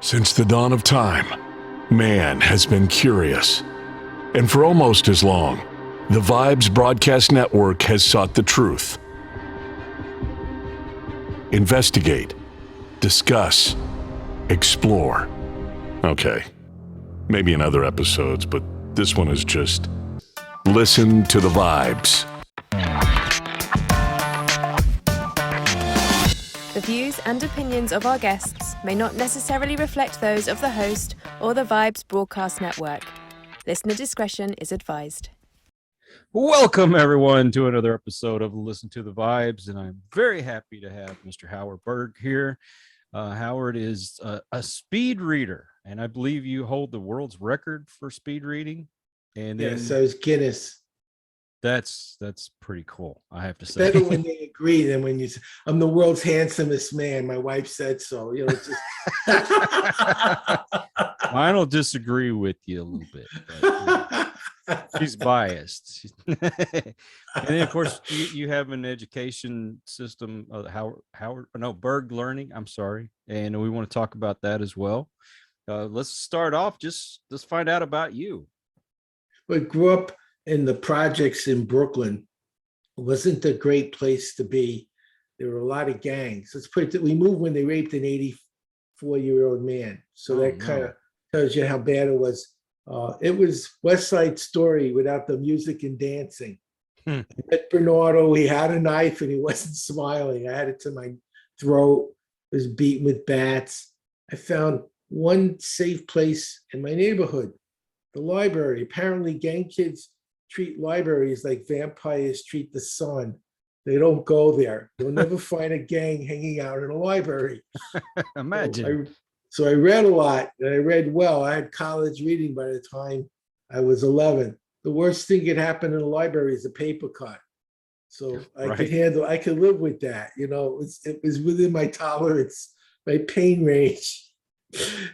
Since the dawn of time, man has been curious. And for almost as long, the Vibes Broadcast Network has sought the truth. Investigate, discuss, explore. Okay, maybe in other episodes, but this one is just listen to the vibes. The views and opinions of our guests may not necessarily reflect those of the host or the Vibes Broadcast Network. Listener discretion is advised. Welcome, everyone, to another episode of Listen to the Vibes, and I'm very happy to have Mr. Howard Berg here. Howard is a speed reader, and I believe you hold the world's record for speed reading. And then, yes, I was Guinness. That's pretty cool, I have to say. Better when they agree than when you say, I'm the world's handsomest man. My wife said so. You know, it's just... Mine will disagree with you a little bit. But, she's biased. And then, of course, you have an education system, Berg Learning. I'm sorry. And we want to talk about that as well. Let's start off. Let's find out about you. I grew up in the projects in Brooklyn. It wasn't a great place to be. There were a lot of gangs. Let's put it that we moved when they raped an 84-year-old man. So that kind of tells you how bad it was. It was West Side Story without the music and dancing. I met Bernardo. He had a knife and he wasn't smiling. I had it to my throat. I was beaten with bats. I found one safe place in my neighborhood, the library. Apparently, gang kids treat libraries like vampires treat the sun. They don't go there. You'll never find a gang hanging out in a library. Imagine. So I read a lot, and I read well. I had college reading by the time I was 11. The worst thing that happened in a library is a paper cut. So I could live with that. You know, it was within my tolerance, my pain range.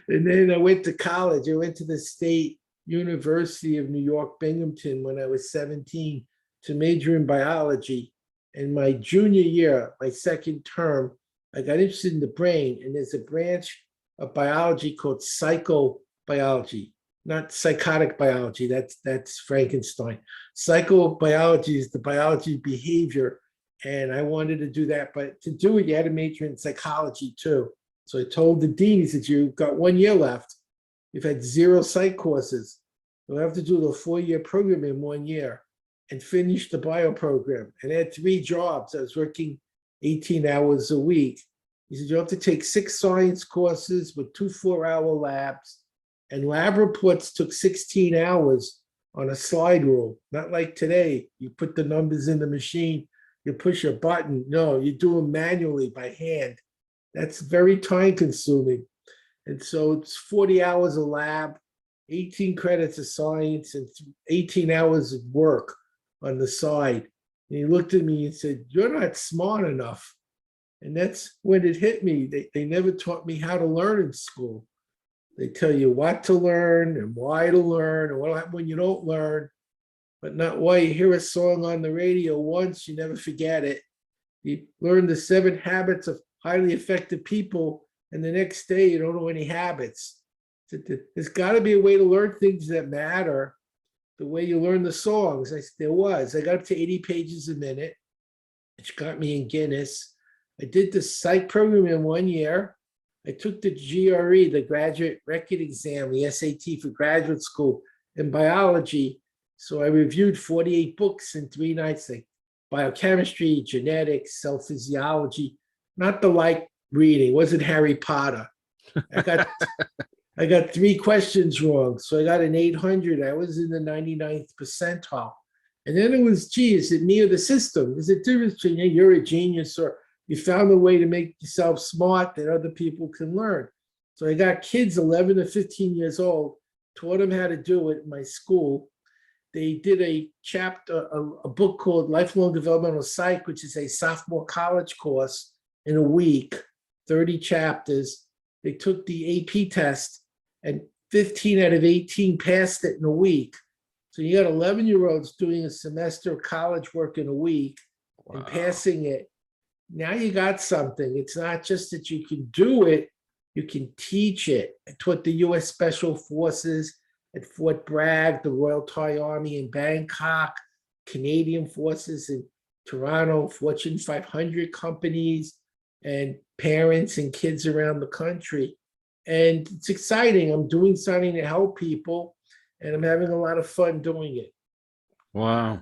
And then I went to college. I went to the State University of New York, Binghamton, when I was 17 to major in biology. And my junior year, my second term, I got interested in the brain. And there's a branch of biology called psychobiology, not psychotic biology. That's Frankenstein. Psychobiology is the biology of behavior. And I wanted to do that. But to do it, you had to major in psychology too. So I told the dean, he said, you've got 1 year left. You've had 0 psych courses. You'll have to do the 4-year program in 1 year and finish the bio program. And I had 3 jobs. I was working 18 hours a week. He said, you have to take 6 science courses with 2 4-hour labs. And lab reports took 16 hours on a slide rule. Not like today. You put the numbers in the machine, you push a button. No, you do them manually by hand. That's very time consuming. And so it's 40 hours of lab, 18 credits of science, and 18 hours of work on the side. And he looked at me and said, you're not smart enough. And that's when it hit me. They never taught me how to learn in school. They tell you what to learn and why to learn and what happens when you don't learn, but not why. You hear a song on the radio once, you never forget it. You learn the 7 habits of highly effective people, and the next day, you don't know any habits. There's got to be a way to learn things that matter, the way you learn the songs. There was. I got up to 80 pages a minute, which got me in Guinness. I did the psych program in 1 year. I took the GRE, the graduate record exam, the SAT for graduate school in biology. So I reviewed 48 books in 3 nights, like biochemistry, genetics, cell physiology, not the like reading. It wasn't Harry Potter. I got 3 questions wrong. So I got an 800. I was in the 99th percentile. And then it was, is it me or the system? There's a difference between you're a genius or you found a way to make yourself smart that other people can learn. So I got kids 11 to 15 years old, taught them how to do it in my school. They did a book called Lifelong Developmental Psych, which is a sophomore college course in a week, 30 chapters. They took the AP test and 15 out of 18 passed it in a week. So you got 11-year-olds doing a semester of college work in a week and passing it. Now you got something. It's not just that you can do it, You can teach it. I taught the U.S. Special Forces at Fort Bragg, the Royal Thai Army in Bangkok, Canadian Forces in Toronto, Fortune 500 companies, and parents and kids around the country. And it's exciting. I'm doing something to help people, and I'm having a lot of fun doing it. Wow.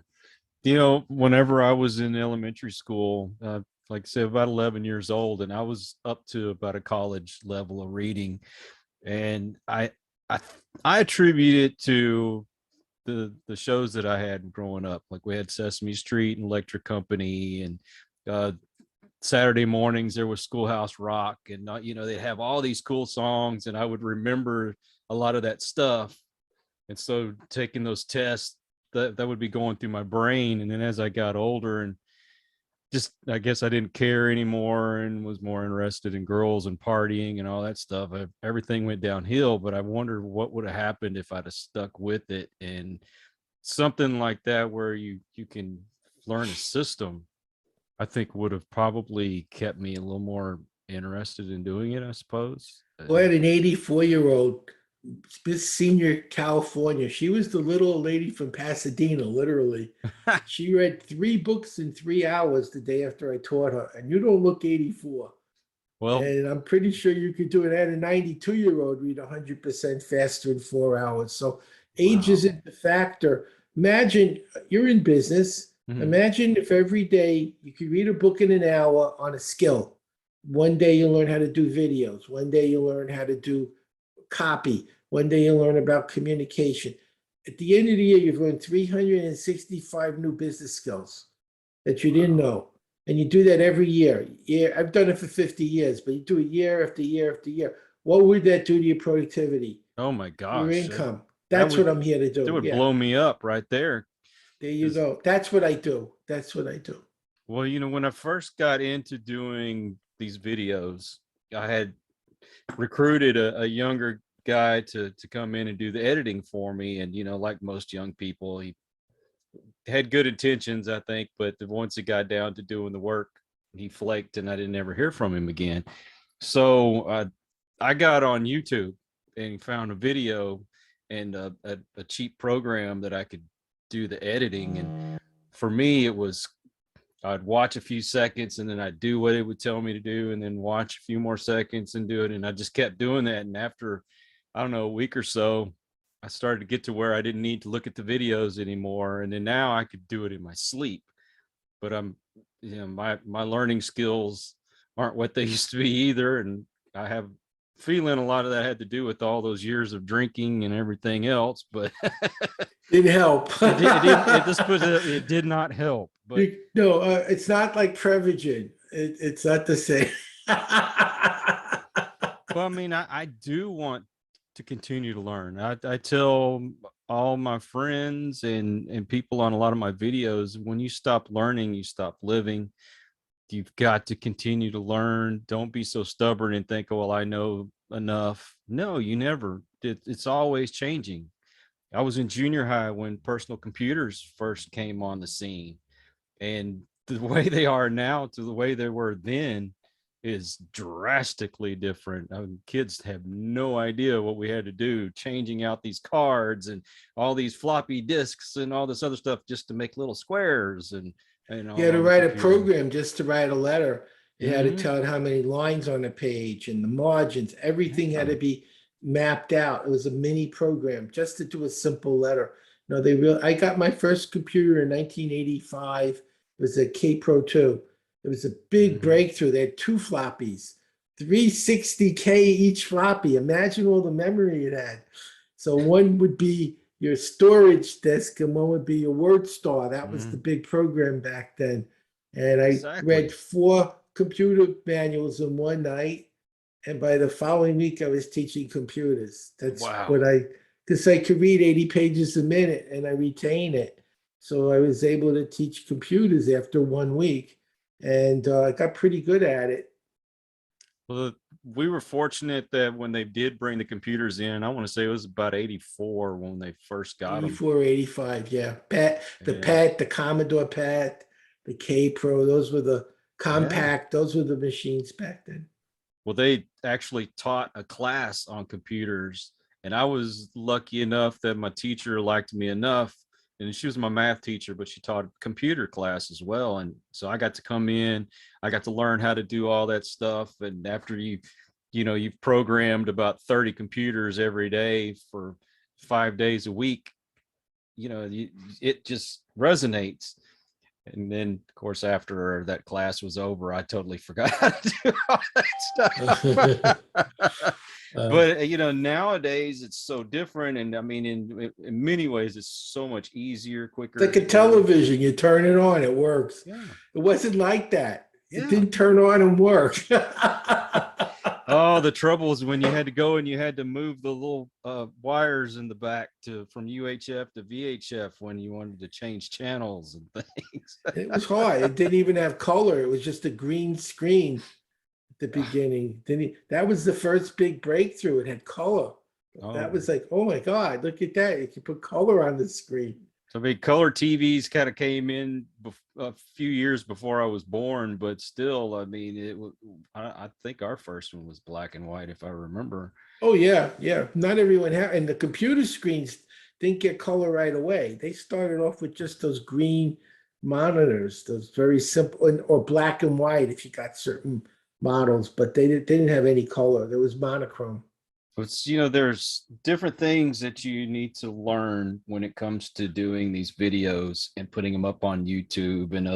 You know, whenever I was in elementary school, like I said, about 11 years old, and I was up to about a college level of reading, and I attribute it to the shows that I had growing up. Like we had Sesame Street and Electric Company, and Saturday mornings there was Schoolhouse Rock, and you know, they'd have all these cool songs, and I would remember a lot of that stuff. And so taking those tests, that would be going through my brain. And then as I got older and just, I guess I didn't care anymore and was more interested in girls and partying and all that stuff, everything went downhill. But I wonder what would have happened if I'd have stuck with it. And something like that, where you can learn a system, I think would have probably kept me a little more interested in doing it, I suppose. Well, I had an 84-year-old, Miss Senior California. She was the little lady from Pasadena, literally. She read 3 books in 3 hours the day after I taught her, and you don't look 84. Well, and I'm pretty sure you could do it. I had a 92-year-old read 100% faster in 4 hours. So age wow. isn't the factor. Imagine you're in business. Imagine if every day you could read a book in an hour on a skill. One day you'll learn how to do videos. One day you'll learn how to do copy. One day you'll learn about communication. At the end of the year, you've learned 365 new business skills that you didn't know. And you do that every year. Yeah, I've done it for 50 years, but you do it year after year after year. What would that do to your productivity? Oh my gosh. Your income. That's what I'm here to do. It would blow me up right there. There you go. That's what I do. That's what I do. Well, you know, when I first got into doing these videos, I had recruited a younger guy to come in and do the editing for me. And, you know, like most young people, he had good intentions, I think, but once it got down to doing the work, he flaked and I didn't ever hear from him again. So I got on YouTube and found a video and a cheap program that I could do the editing. And for me, it was, I'd watch a few seconds and then I'd do what it would tell me to do, and then watch a few more seconds and do it. And I just kept doing that. And after, I don't know, a week or so, I started to get to where I didn't need to look at the videos anymore. And then now I could do it in my sleep. But you know, my learning skills aren't what they used to be either. And I have a feeling a lot of that had to do with all those years of drinking and everything else, but didn't help. it did not help. But no, it's not like Prevagen. It's not the same. Well, I mean, I do want to continue to learn. I tell all my friends and people on a lot of my videos, when you stop learning, you stop living. You've got to continue to learn. Don't be so stubborn and think, oh, well, I know enough. No, you never. It's always changing. I was in junior high when personal computers first came on the scene, and the way they are now to the way they were then is drastically different. I mean, kids have no idea what we had to do, changing out these cards and all these floppy disks and all this other stuff just to make little squares. And you had to write a program just to write a letter. You had to tell it how many lines on a page and the margins. Everything had to be mapped out. It was a mini program just to do a simple letter. No, I got my first computer in 1985. It was a K Pro 2. It was a big breakthrough. They had 2 floppies, 360K each floppy. Imagine all the memory it had. So one would be your storage disk and one would be your WordStar. That was the big program back then. And I read 4 computer manuals in one night. And by the following week, I was teaching computers. That's what because I could read 80 pages a minute and I retain it. So I was able to teach computers after 1 week. And I got pretty good at it. Well, we were fortunate that when they did bring the computers in, I want to say it was about 84 when they first got 84, them. 85, yeah. PAT, the Commodore PAT, the K Pro, those were the compact, those were the machines back then. Well, they actually taught a class on computers, and I was lucky enough that my teacher liked me enough, and she was my math teacher, but she taught computer class as well. And so I got to come in, I got to learn how to do all that stuff. And after you've programmed about 30 computers every day for 5 days a week, it just resonates. And then, of course, after that class was over, I totally forgot how to do all that stuff. But nowadays it's so different, and I mean, in many ways, it's so much easier, quicker. It's like a television. You turn it on, it works. Yeah. It wasn't like that. Yeah. It didn't turn on and work. Oh, the trouble is when you had to go and you had to move the little wires in the back from UHF to VHF when you wanted to change channels and things. It was hard. It didn't even have color. It was just a green screen at the beginning. That was the first big breakthrough. It had color. That was like, oh my God, look at that. You can put color on the screen. So color TVs kind of came in a few years before I was born, but still, I mean, I think our first one was black and white, if I remember. Oh yeah, yeah. Not everyone had, and the computer screens didn't get color right away. They started off with just those green monitors, those very simple, or black and white if you got certain models, but they didn't have any color. There was monochrome. It's, there's different things that you need to learn when it comes to doing these videos and putting them up on YouTube and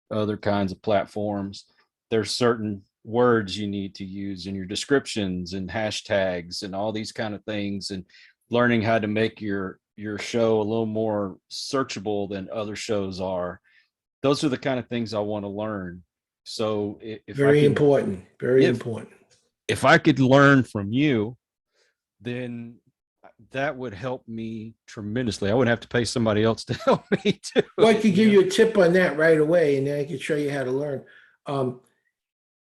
other kinds of platforms. There's certain words you need to use in your descriptions and hashtags and all these kind of things, and learning how to make your show a little more searchable than other shows are. Those are the kind of things I want to learn. So very important. If I could learn from you, then that would help me tremendously. I wouldn't have to pay somebody else to help me too. Well, I could give you a tip on that right away, and then I can show you how to learn.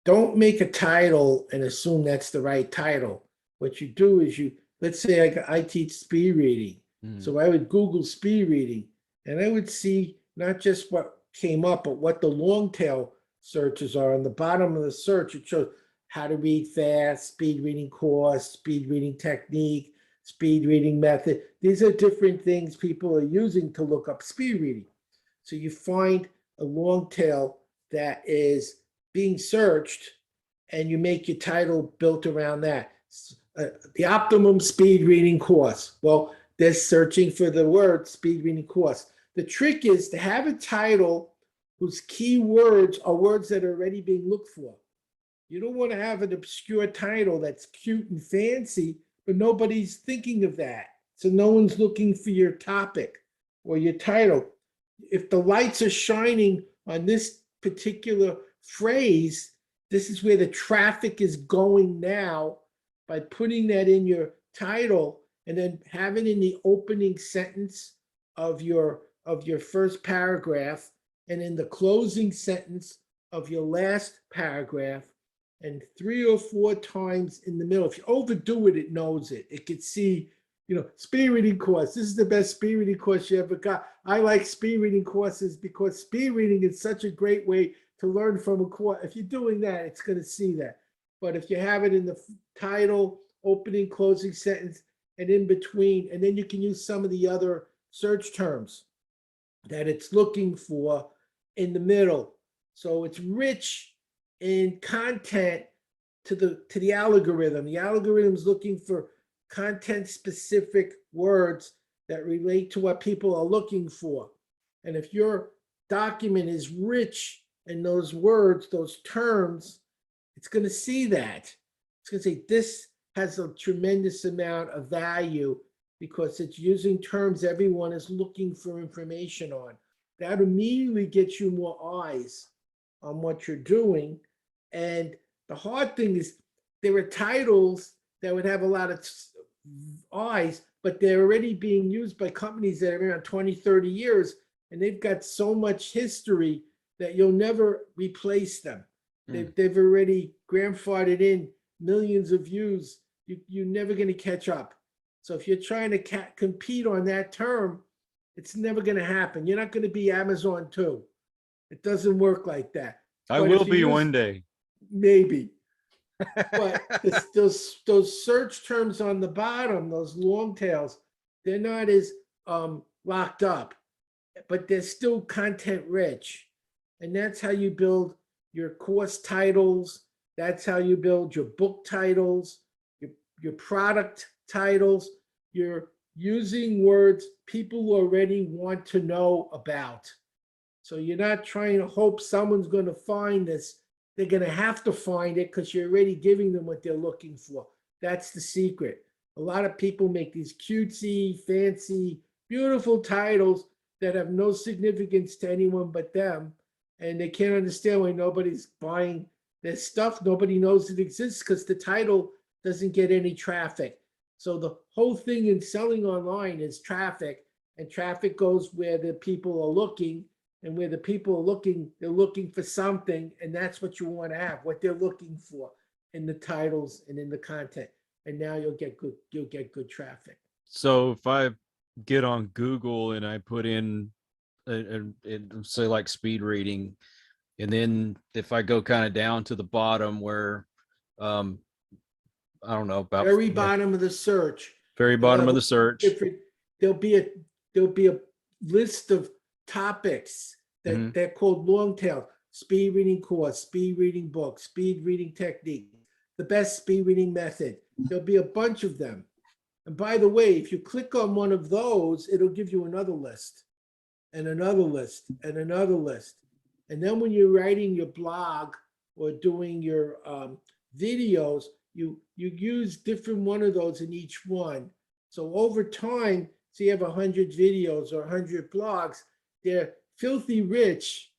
Don't make a title and assume that's the right title. What you do is let's say I teach speed reading. So I would Google speed reading, and I would see not just what came up, but what the long tail searches are. On the bottom of the search, it shows how to read fast, speed reading course, speed reading technique, speed reading method. These are different things people are using to look up speed reading. So you find a long tail that is being searched, and you make your title built around that. The optimum speed reading course. Well, they're searching for the word speed reading course. The trick is to have a title whose key words are words that are already being looked for. You don't want to have an obscure title that's cute and fancy, but nobody's thinking of that. So no one's looking for your topic or your title. If the lights are shining on this particular phrase, this is where the traffic is going now. By putting that in your title and then have it in the opening sentence of your first paragraph and in the closing sentence of your last paragraph, and 3 or 4 times in the middle. If you overdo it, it knows it. It could see, speed reading course. This is the best speed reading course you ever got. I like speed reading courses because speed reading is such a great way to learn from a course. If you're doing that, it's going to see that. But if you have it in the title, opening, closing sentence, and in between, and then you can use some of the other search terms that it's looking for in the middle. So it's rich in content to the algorithm. The algorithm is looking for content-specific words that relate to what people are looking for. And if your document is rich in those words, those terms, it's going to see that. It's going to say, this has a tremendous amount of value because it's using terms everyone is looking for information on. That immediately gets you more eyes on what you're doing. And the hard thing is there are titles that would have a lot of eyes, but they're already being used by companies that are around 20, 30 years, and they've got so much history that you'll never replace them. They've already grandfathered in millions of views. You're never going to catch up. So if you're trying to compete on that term, it's never going to happen. You're not going to be Amazon too. It doesn't work like that. I will be one day. Maybe. But those search terms on the bottom, those long tails, they're not as locked up, but they're still content rich. And that's how you build your course titles. That's how you build your book titles, your product titles. You're using words people already want to know about. So you're not trying to hope someone's going to find this. They're going to have to find it because you're already giving them what they're looking for. That's the secret. A lot of people make these cutesy, fancy, beautiful titles that have no significance to anyone but them. And they can't understand why nobody's buying their stuff. Nobody knows it exists because the title doesn't get any traffic. So the whole thing in selling online is traffic, and traffic goes where the people are looking. And where the people are looking, they're looking for something, and that's what you want to have, what they're looking for in the titles and in the content. And now you'll get good traffic. So if I get on Google and I put in say like speed reading, and then if I go kind of down to the bottom where I don't know, about very bottom of the search. Very bottom of the search. There'll be a list of topics that they're called long tail: speed reading course, speed reading book, speed reading technique, the best speed reading method. There'll be a bunch of them. And by the way, if you click on one of those, it'll give you another list and another list and another list. And then when you're writing your blog or doing your videos, you use different one of those in each one. So over time, so you have 100 videos or 100 blogs, they're filthy rich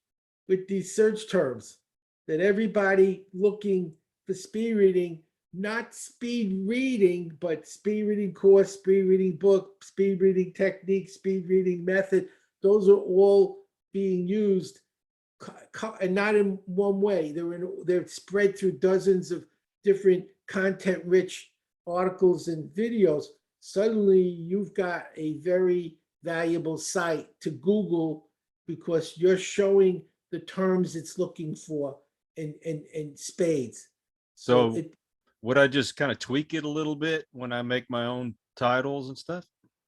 with these search terms that everybody looking for speed reading, not speed reading, but speed reading course, speed reading book, speed reading technique, speed reading method. Those are all being used, and not in one way. They're spread through dozens of different content-rich articles and videos. Suddenly, you've got a very valuable site to Google because you're showing the terms it's looking for in spades. So would I just kind of tweak it a little bit when I make my own titles and stuff?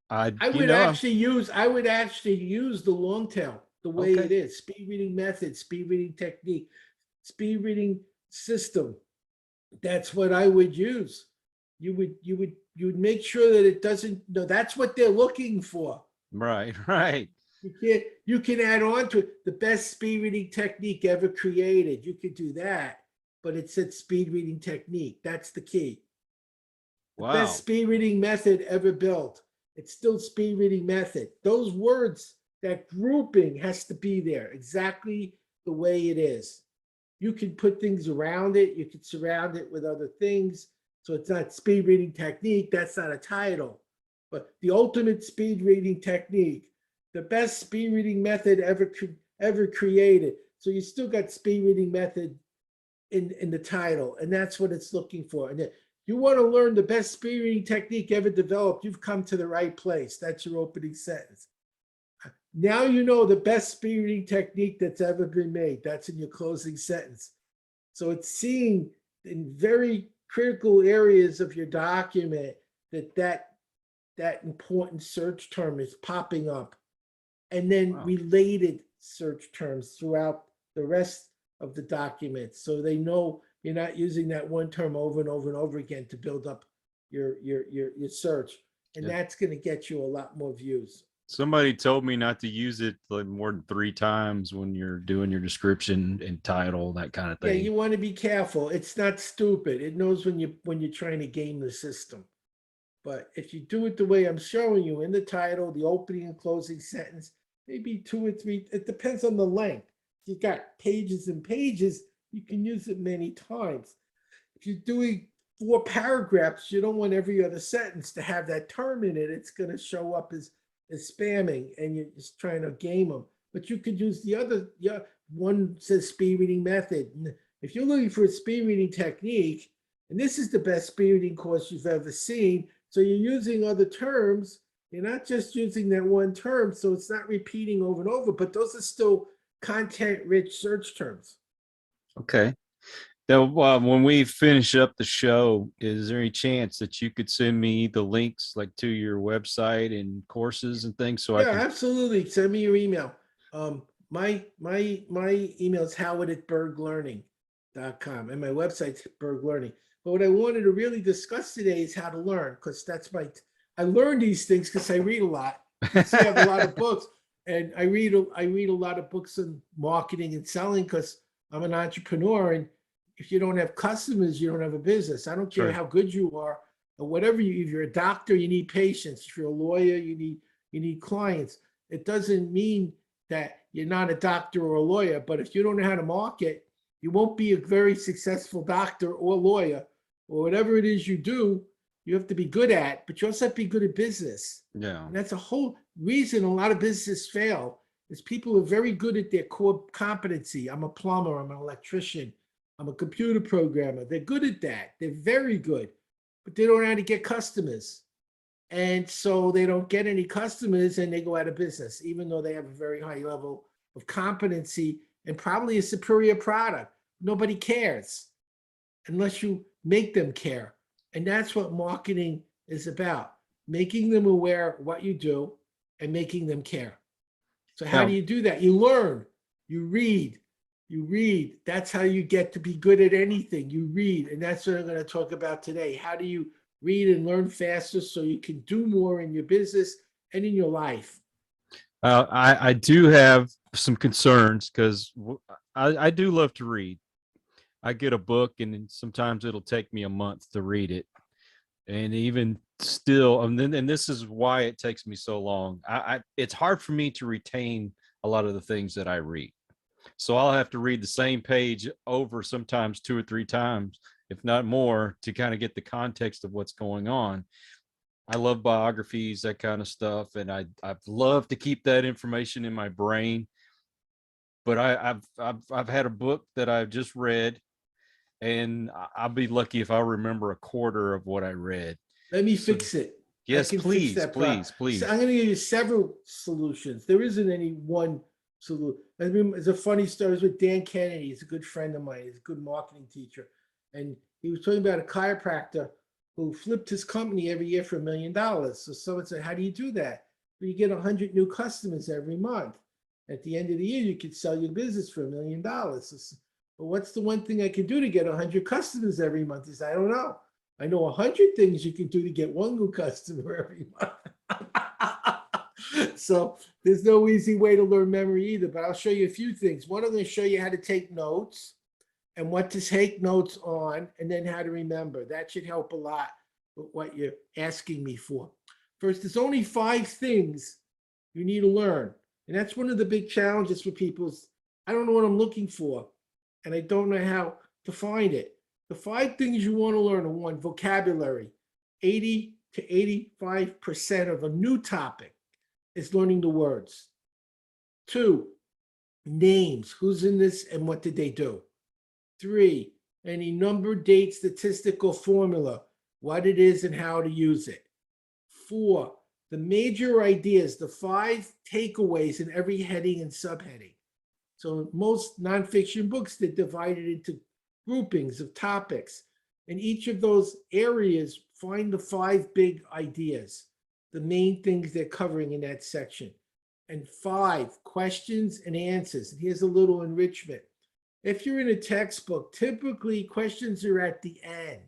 I would actually use the long tail the way it is: speed reading method, speed reading technique, speed reading system. That's what I would use. You would make sure that it doesn't. No, that's what they're looking for. Right. You can add on to it the best speed reading technique ever created. You could do that, but it said speed reading technique. That's the key. Wow. Best speed reading method ever built. It's still speed reading method. Those words, that grouping has to be there exactly the way it is. You can put things around it. You can surround it with other things. So it's not speed reading technique. That's not a title. But the ultimate speed reading technique, the best speed reading method ever created. So you still got speed reading method in the title, and that's what it's looking for. And you want to learn the best speed reading technique ever developed, you've come to the right place. That's your opening sentence. Now you know the best speed reading technique that's ever been made. That's in your closing sentence. So it's seeing in very critical areas of your document that important search term is popping up, and then related search terms throughout the rest of the document, so they know you're not using that one term over and over and over again to build up your search, and that's going to get you a lot more views. Somebody told me not to use it like more than 3 times when you're doing your description and title, that kind of thing. Yeah, you want to be careful. It's not stupid. It knows when you're trying to game the system. But if you do it the way I'm showing you in the title, the opening and closing sentence, maybe 2 or 3, it depends on the length. If you've got pages and pages, you can use it many times. If you're doing 4 paragraphs, you don't want every other sentence to have that term in it. It's going to show up as spamming, and you're just trying to game them. But you could use the other, one says speed reading method. And if you're looking for a speed reading technique, and this is the best speed reading course you've ever seen, so you're using other terms. You're not just using that one term, so it's not repeating over and over, but those are still content-rich search terms. Okay. when we finish up the show, is there any chance that you could send me the links like to your website and courses and things so I Yeah, can? absolutely. Send me your email. My email is howard@berglearning.com, and my website's Berg Learning. But what I wanted to really discuss today is how to learn, because I learn these things because I read a lot. You see, I have a lot of books, and I read a lot of books on marketing and selling because I'm an entrepreneur. And if you don't have customers, you don't have a business. I don't care True. how good you are or whatever if you're a doctor, you need patients. If you're a lawyer, you need clients. It doesn't mean that you're not a doctor or a lawyer, but if you don't know how to market, you won't be a very successful doctor or lawyer or whatever it is you do. You have to be good at, but you also have to be good at business. Yeah. And that's a whole reason a lot of businesses fail is people are very good at their core competency. I'm a plumber, I'm an electrician, I'm a computer programmer. They're good at that. They're very good, but they don't know how to get customers. And so they don't get any customers and they go out of business, even though they have a very high level of competency and probably a superior product. Nobody cares unless you make them care. And that's what marketing is about, making them aware of what you do and making them care. So how do Now, you do that? You learn, you read. That's how you get to be good at anything. You read. And that's what I'm going to talk about today. How do you read and learn faster so you can do more in your business and in your life? I do have some concerns because I do love to read. I get a book and then sometimes it'll take me a month to read it. And even still, and this is why it takes me so long. It's hard for me to retain a lot of the things that I read. So I'll have to read the same page over sometimes 2 or 3 times, if not more, to kind of get the context of what's going on. I love biographies, that kind of stuff, and I've loved to keep that information in my brain. But I've had a book that I've just read, and I'll be lucky if I remember a quarter of what I read. Let me So, fix it. yes, please, please, please. So I'm going to give you several solutions. There isn't any one solution. I mean, it's a funny story. I was with Dan Kennedy. He's a good friend of mine. He's a good marketing teacher. And he was talking about a chiropractor who flipped his company every year for $1 million. So someone said, how do you do that? Well, you get 100 new customers every month. At the end of the year, you could sell your business for $1 million. So, but what's the one thing I can do to get 100 customers every month? He said, I don't know. I know 100 things you can do to get one new customer every month. So there's no easy way to learn memory either, but I'll show you a few things. One, I'm going to show you how to take notes and what to take notes on, and then how to remember. That should help a lot with what you're asking me for. First, there's only 5 things you need to learn. And that's one of the big challenges for people is I don't know what I'm looking for, and I don't know how to find it. The 5 things you want to learn are: 1, vocabulary. 80 to 85% of a new topic is learning the words. 2, names. Who's in this and what did they do? 3, any number, date, statistical formula, what it is and how to use it. 4, the major ideas, the 5 takeaways in every heading and subheading. So most nonfiction books, they're divided into groupings of topics. In each of those areas, find the 5 big ideas, the main things they're covering in that section. And 5, questions and answers. And here's a little enrichment. If you're in a textbook, typically questions are at the end.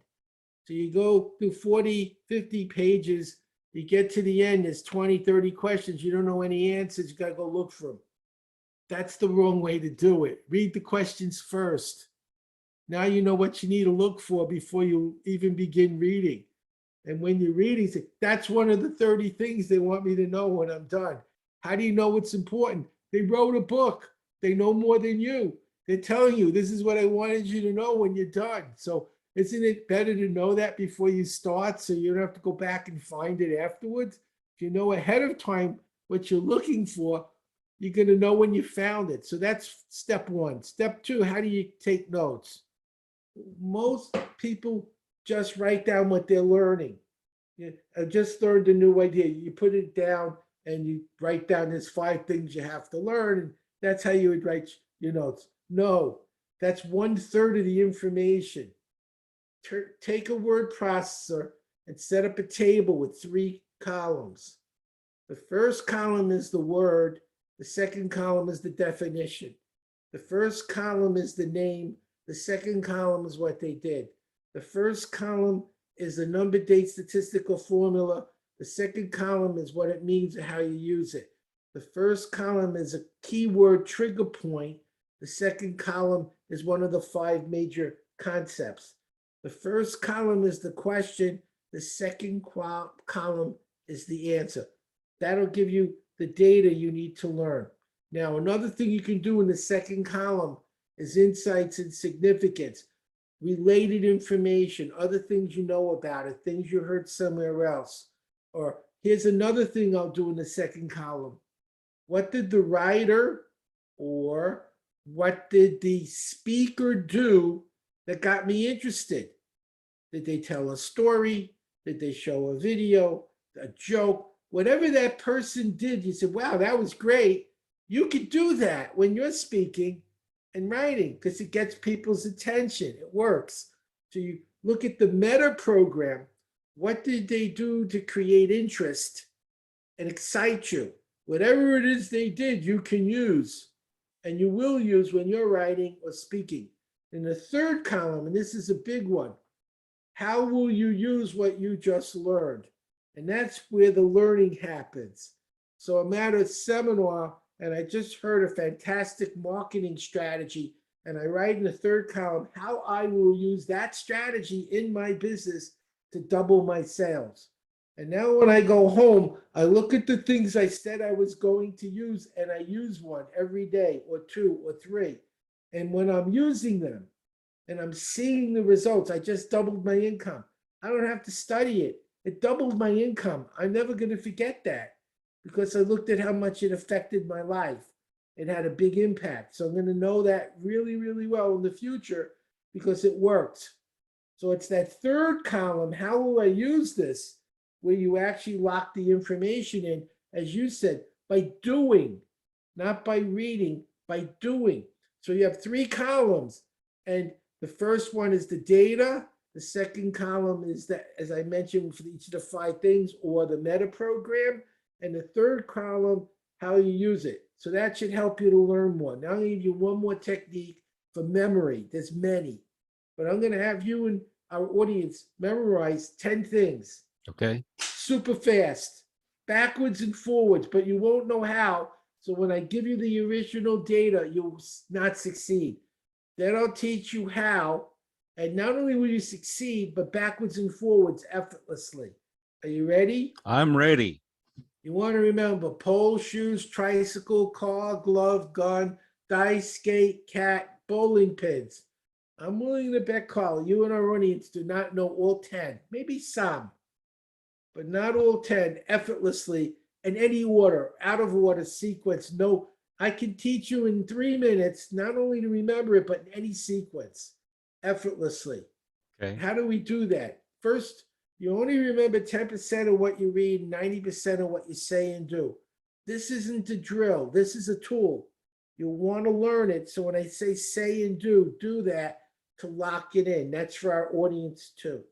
So you go through 40, 50 pages, you get to the end, there's 20, 30 questions. You don't know any answers, you got to go look for them. That's the wrong way to do it. Read the questions first. Now you know what you need to look for before you even begin reading. And when you're reading, that's one of the 30 things they want me to know when I'm done. How do you know what's important? They wrote a book. They know more than you. They're telling you, this is what I wanted you to know when you're done. So isn't it better to know that before you start so you don't have to go back and find it afterwards? If you know ahead of time what you're looking for, you're going to know when you found it. So that's step 1. Step 2, how do you take notes? Most people just write down what they're learning. I just learned a new idea. You put it down and you write down there's 5 things you have to learn. And that's how you would write your notes. No, That's 1/3 of the information. Take a word processor and set up a table with 3 columns. The first column is the word. The second column is the definition. The first column is the name. The second column is what they did. The first column is the number, date, statistical formula. The second column is what it means and how you use it. The first column is a keyword trigger point. The second column is one of the 5 major concepts. The first column is the question. The second column is the answer. That'll give you the data you need to learn. Now, another thing you can do in the second column is insights and significance, related information, other things you know about it, things you heard somewhere else. Or here's another thing I'll do in the second column. What did the writer or what did the speaker do that got me interested? Did they tell a story? Did they show a video, a joke? Whatever that person did, you said, wow, that was great. You could do that when you're speaking and writing because it gets people's attention. It works. So you look at the meta program. What did they do to create interest and excite you? Whatever it is they did, you can use, and you will use when you're writing or speaking. In the third column, and this is a big one, how will you use what you just learned? And that's where the learning happens. So I'm at a seminar, and I just heard a fantastic marketing strategy, and I write in the third column how I will use that strategy in my business to double my sales. And now when I go home, I look at the things I said I was going to use, and I use one every day or 2 or 3. And when I'm using them and I'm seeing the results, I just doubled my income. I don't have to study it. It doubled my income. I'm never going to forget that because I looked at how much it affected my life. It had a big impact. So I'm going to know that really, really well in the future because it worked. So it's that third column, how will I use this, where you actually lock the information in, as you said, by doing, not by reading, by doing. So you have 3 columns, and the first one is the data. The second column is that, as I mentioned, for each of the 5 things or the meta program. And the third column, how you use it. So that should help you to learn more. Now I'm going to give you one more technique for memory. There's many, but I'm going to have you and our audience memorize 10 things. Okay. Super fast, backwards and forwards, but you won't know how. So when I give you the original data, you'll not succeed. Then I'll teach you how. And not only will you succeed, but backwards and forwards effortlessly. Are you ready? I'm ready. You want to remember pole, shoes, tricycle, car, glove, gun, dice, skate, cat, bowling pins. I'm willing to bet, Carl, you and our audience do not know all 10, maybe some, but not all 10 effortlessly in any order, out of order, sequence. No, I can teach you in 3 minutes, not only to remember it, but in any sequence, effortlessly. Okay. How do we do that? First, you only remember 10% of what you read, 90% of what you say and do. This isn't a drill. This is a tool. You'll want to learn it. So when I say and do that to lock it in. That's for our audience too.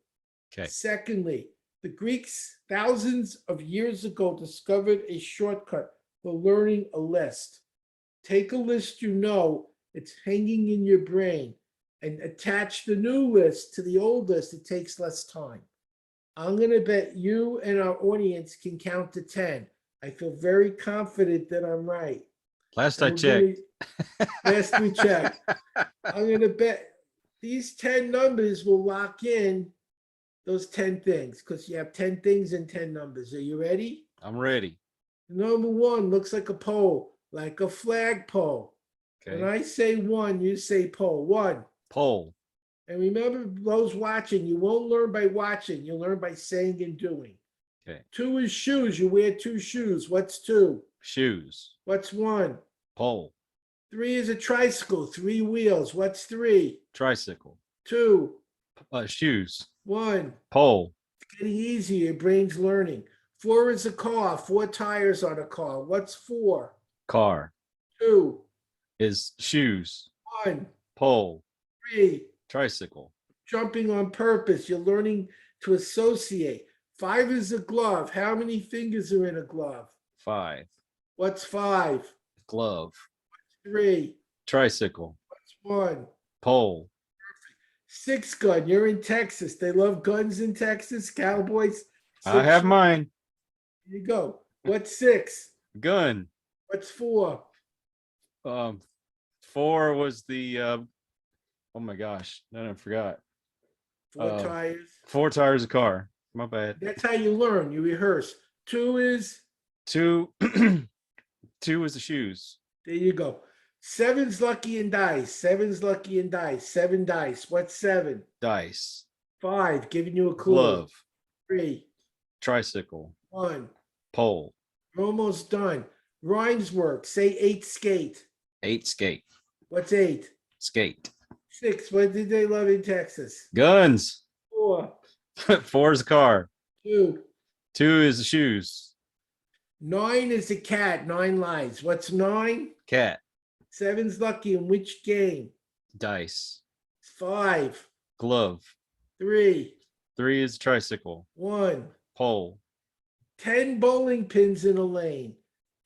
Okay. Secondly, the Greeks thousands of years ago discovered a shortcut for learning a list. Take a list you know, it's hanging in your brain, and attach the new list to the old list. It takes less time. I'm going to bet you and our audience can count to 10. I feel very confident that I'm right. Last I checked. Last we checked. I'm going to bet these 10 numbers will lock in those 10 things because you have 10 things and 10 numbers. Are you ready? I'm ready. Number 1 looks like a pole, like a flagpole. Okay. When I say 1, you say pole. 1. Pole. And remember, those watching, you won't learn by watching. You'll learn by saying and doing. Okay. 2 is shoes. You wear 2 shoes. What's 2? Shoes. What's 1? Pole. 3 is a tricycle. 3 wheels. What's 3? Tricycle. 2. Shoes. 1. Pole. It's getting easier. Your brain's learning. 4 is a car. 4 tires on a car. What's 4? Car. 2. Is shoes. 1. Pole. 3, Tricycle. jumping on purpose. You're learning to associate. 5 is a glove. How many fingers are in a glove? 5. What's 5? Glove. 3. Tricycle. What's 1? Pole. 6 gun. You're in Texas. They love guns in Texas. Cowboys. I have mine. Here you go. What's 6? Gun. What's 4? 4 was the oh my gosh, I forgot. 4 tires. 4 tires of car. My bad. That's how you learn. You rehearse. 2 is 2 2 is the shoes. there you go. 7's lucky in dice. 7's lucky in dice. 7 dice. What's 7? Dice. 5, giving you a clue. Glove. 3, Tricycle. 1. Pole. You're almost done. Rhymes work. Say 8 skate. 8 skate. What's 8? Skate. 6. What did they love in Texas? Guns. 4, 4 is a car. 2. 2 is the shoes. 9 is a cat. 9 lives. What's 9? Cat. 7's lucky in which game? Dice. 5, Glove. 3, 3 is tricycle. 1. Pole. 10 bowling pins in a lane.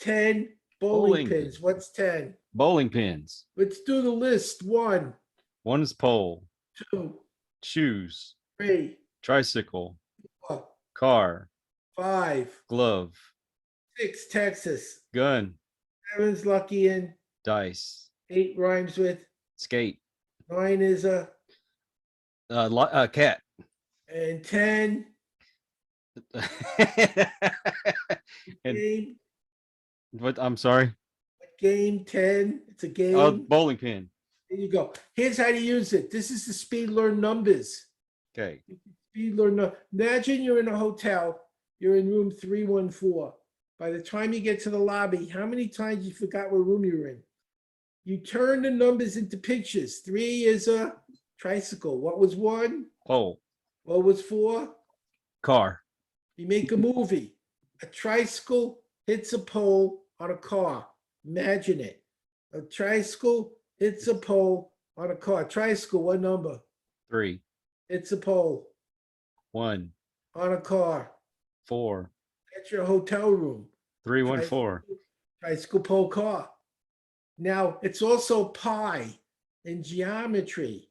10 bowling pins. What's 10? Bowling pins. Let's do the list. 1, 1 is pole. 2, Shoes. 3, Tricycle. 4, Car. 5, Glove. 6, Texas. Gun. 7's lucky in. Dice. 8 rhymes with. Skate. 9 is a. Cat. And 10. And Game. what? I'm sorry. Game 10. It's a game. Oh, bowling pin. There you go. Here's how to use it. This is the speed learn numbers. Okay. Speed learn. Imagine you're in a hotel. You're in room 314. By the time you get to the lobby, how many times you forgot what room you're in? You turn the numbers into pictures. 3 is a tricycle. What was 1? Pole. What was 4? Car. You make a movie. A tricycle hits a pole on a car. Imagine it. A tricycle hits a pole on a car. Tricycle, what number? 3. Hits a pole 1. on a car. 4. That's your hotel room. 314. Tricycle pole car. Now, it's also pi in geometry,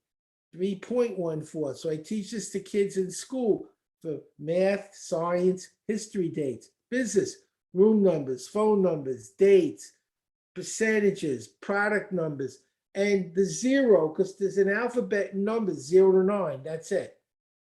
3.14. So I teach this to kids in school for math, science, history dates, business, room numbers, phone numbers, dates, percentages, product numbers, and the 0, because there's an alphabet in numbers, 0 to 9. That's it.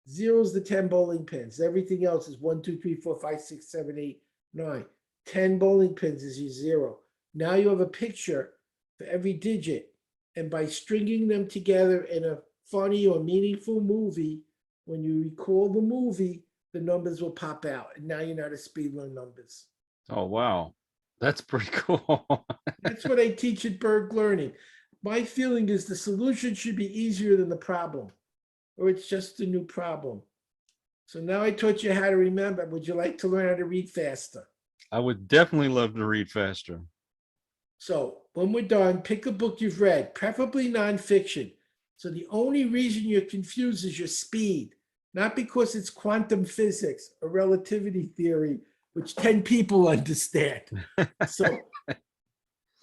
0 is the 10 bowling pins. Everything else is 1, 2, 3, 4, 5, 6, 7, 8, 9. 10 bowling pins is your 0. Now you have a picture for every digit. And by stringing them together in a funny or meaningful movie, when you recall the movie, the numbers will pop out. And now you know how to speed learn numbers. Oh, wow. That's pretty cool. That's what I teach at Berg Learning. My feeling is the solution should be easier than the problem, or it's just a new problem. So now I taught you how to remember. Would you like to learn how to read faster? I would definitely love to read faster. So when we're done, pick a book you've read, preferably nonfiction. So the only reason you're confused is your speed, not because it's quantum physics or relativity theory, which 10 people understand. So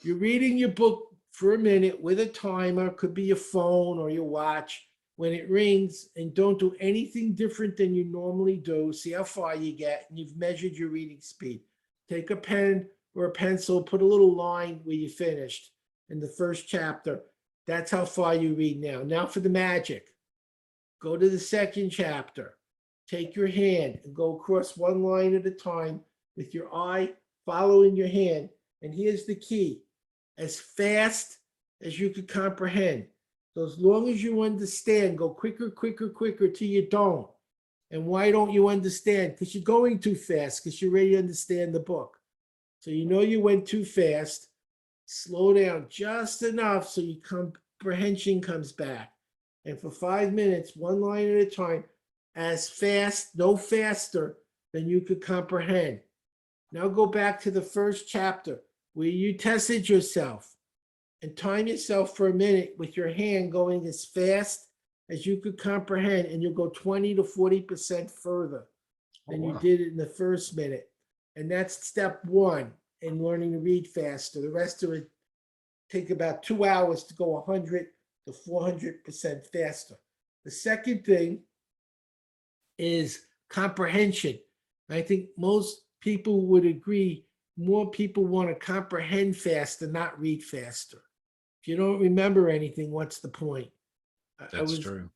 you're reading your book for a minute with a timer, could be your phone or your watch. When it rings, and don't do anything different than you normally do. See how far you get, and you've measured your reading speed. Take a pen or a pencil, put a little line where you finished in the first chapter. That's how far you read now. Now for the magic. Go to the second chapter. Take your hand and go across one line at a time with your eye following your hand. And here's the key. As fast as you could comprehend. So as long as you understand, go quicker, quicker, quicker till you don't. And why don't you understand? Because you're going too fast, because you already understand the book. So you know you went too fast. Slow down just enough so your comprehension comes back. And for 5 minutes, one line at a time, as fast, no faster than you could comprehend. Now go back to the first chapter where you tested yourself. and time yourself for a minute with your hand going as fast as you could comprehend, and you'll go 20 to 40% further than you did in the first minute. And that's step one in learning to read faster. The rest of it take about 2 hours to go 100 to 400% faster. The second thing is comprehension. I think most people would agree, more people want to comprehend faster, not read faster. If you don't remember anything, what's the point? That's true.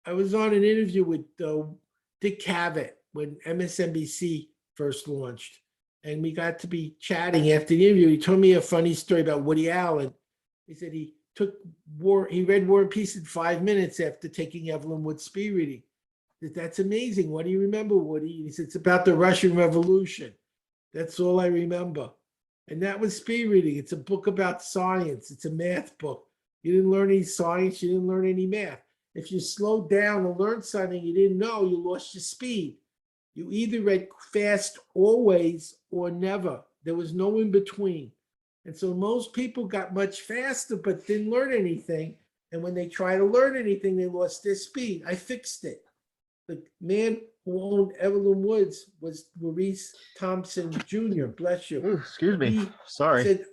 I was on an interview with Dick Cavett when MSNBC first launched, and we got to be chatting after the interview. He told me a funny story about Woody Allen. He said he read War and Peace in 5 minutes after taking Evelyn Wood's speed reading. That's amazing. What do you remember, Woody? He said, it's about the Russian Revolution. That's all I remember. And that was speed reading. It's a book about science. It's a math book. You didn't learn any science. You didn't learn any math. If you slowed down and learned something you didn't know, you lost your speed. You either read fast always or never. There was no in between. And so most people got much faster but didn't learn anything. And when they try to learn anything, they lost their speed. I fixed it. The man who owned Evelyn Woods was Maurice Thompson Jr. Bless you. Ooh, excuse me. Sorry. Said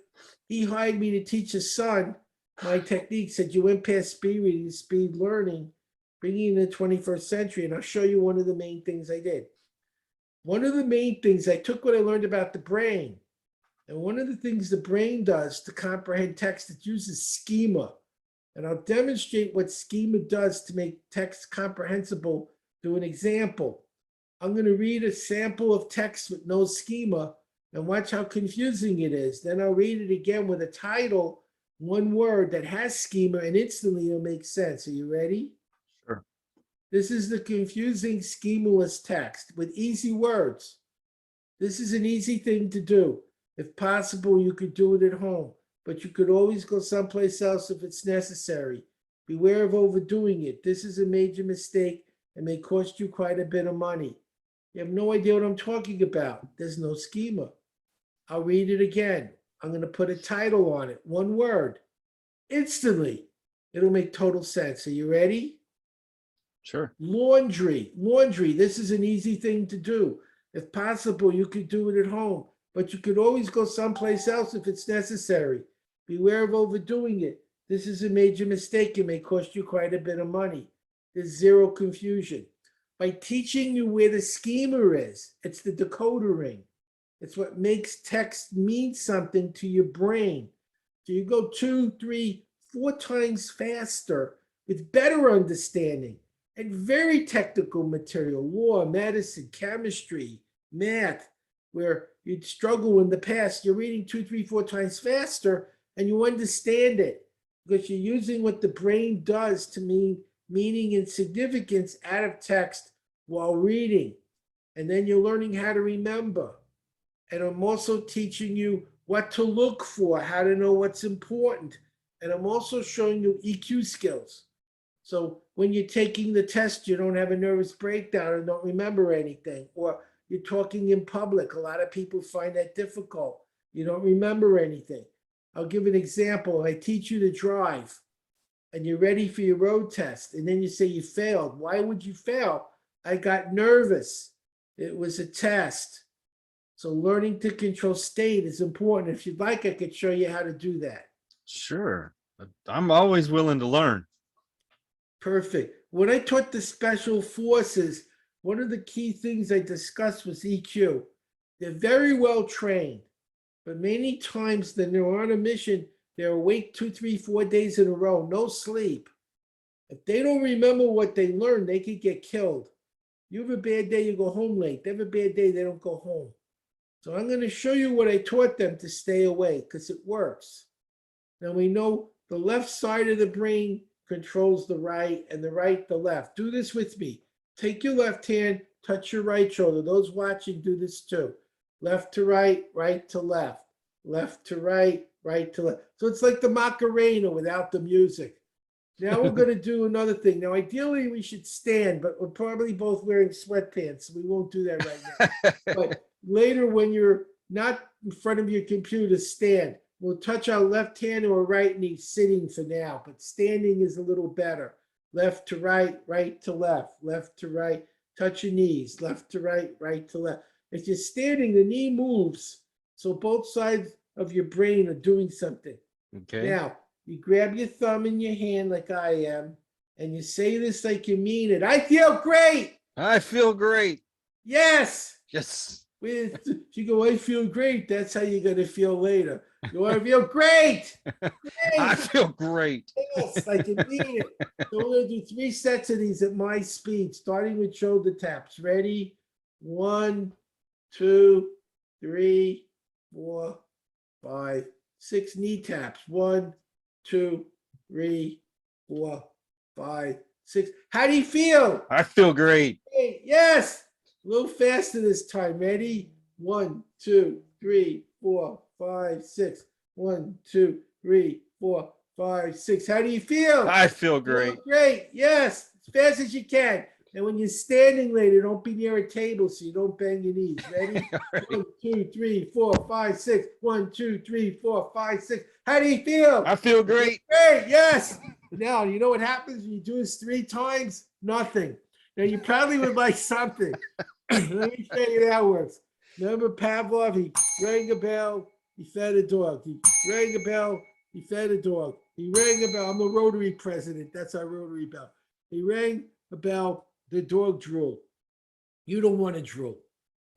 he hired me to teach his son my technique. Said you went past speed reading, speed learning, bringing in the 21st century. And I'll show you one of the main things I did. One of the main things, I took what I learned about the brain. And one of the things the brain does to comprehend text, it uses schema. And I'll demonstrate what schema does to make text comprehensible through an example. I'm going to read a sample of text with no schema and watch how confusing it is. Then I'll read it again with a title, one word that has schema, and instantly it'll make sense. Are you ready? Sure. This is the confusing schemaless text with easy words. This is an easy thing to do. If possible, you could do it at home, but you could always go someplace else if it's necessary. Beware of overdoing it. This is a major mistake and may cost you quite a bit of money. You have no idea what I'm talking about. There's no schema. I'll read it again. I'm going to put a title on it, one word. Instantly, it'll make total sense. Are you ready? Sure. Laundry. Laundry. This is an easy thing to do. If possible, you could do it at home, but you could always go someplace else if it's necessary. Beware of overdoing it. This is a major mistake. It may cost you quite a bit of money. There's zero confusion. By teaching you where the schema is, it's the decoder ring. It's what makes text mean something to your brain. So you go 2, 3, 4 times faster with better understanding and very technical material, law, medicine, chemistry, math, where you'd struggle in the past. You're reading 2, 3, 4 times faster and you understand it because you're using what the brain does to mean meaning and significance out of text while reading. And then you're learning how to remember. And I'm also teaching you what to look for, how to know what's important. And I'm also showing you EQ skills. So when you're taking the test, you don't have a nervous breakdown and don't remember anything. Or you're talking in public. A lot of people find that difficult. You don't remember anything. I'll give an example. I teach you to drive and you're ready for your road test. And then you say you failed. Why would you fail? I got nervous. It was a test. So learning to control state is important. If you'd like, I could show you how to do that. Sure. I'm always willing to learn. Perfect. When I taught the special forces, one of the key things I discussed was EQ. They're very well trained, but many times when they're on a mission, they're awake 2, 3, 4 days in a row, no sleep. If they don't remember what they learned, they could get killed. You have a bad day, you go home late. They have a bad day, they don't go home. So I'm going to show you what I taught them to stay awake because it works. Now we know the left side of the brain controls the right and the right the left. Do this with me. Take your left hand, touch your right shoulder. Those watching, do this too. Left to right, right to left. Left to right, right to left. So it's like the Macarena without the music. Now we're going to do another thing. Now, ideally, we should stand, but we're probably both wearing sweatpants, so we won't do that right now. But later, when you're not in front of your computer, stand. We'll touch our left hand or right knee sitting for now, but standing is a little better. Left to right, right to left, left to right. Touch your knees, left to right, right to left. If you're standing, the knee moves. So both sides of your brain are doing something. Okay. Now, you grab your thumb in your hand like I am, and you say this like you mean it. I feel great. I feel great. Yes. Yes. If you go, I feel great. That's how you're going to feel later. You want to feel great. I feel great. Yes, like you mean it. So we're going to do 3 sets of these at my speed, starting with shoulder taps. Ready? 1, 2, 3, 4, 5, 6 knee taps. 1, 2, 3, 4, 5, 6. How do you feel? I feel great. Hey, yes. A little faster this time. Ready? 1, 2, 3, 4, 5, 6. 1, 2, 3, 4, 5, 6. How do you feel? I feel great. Great. Yes. As fast as you can. And when you're standing later, don't be near a table so you don't bang your knees. Ready? Right. 1, 2, 3, 4, 5, 6. 1, 2, 3, 4, 5, 6. How do you feel? I feel great. Great. Yes. Now, you know what happens when you do this 3 times? Nothing. Now, you probably would like something. Let me tell you how it works. Remember Pavlov? He rang a bell. He fed a dog. He rang a bell. He fed a dog. He rang a bell. I'm the Rotary president. That's our Rotary bell. He rang a bell. The dog drooled. You don't want to drool.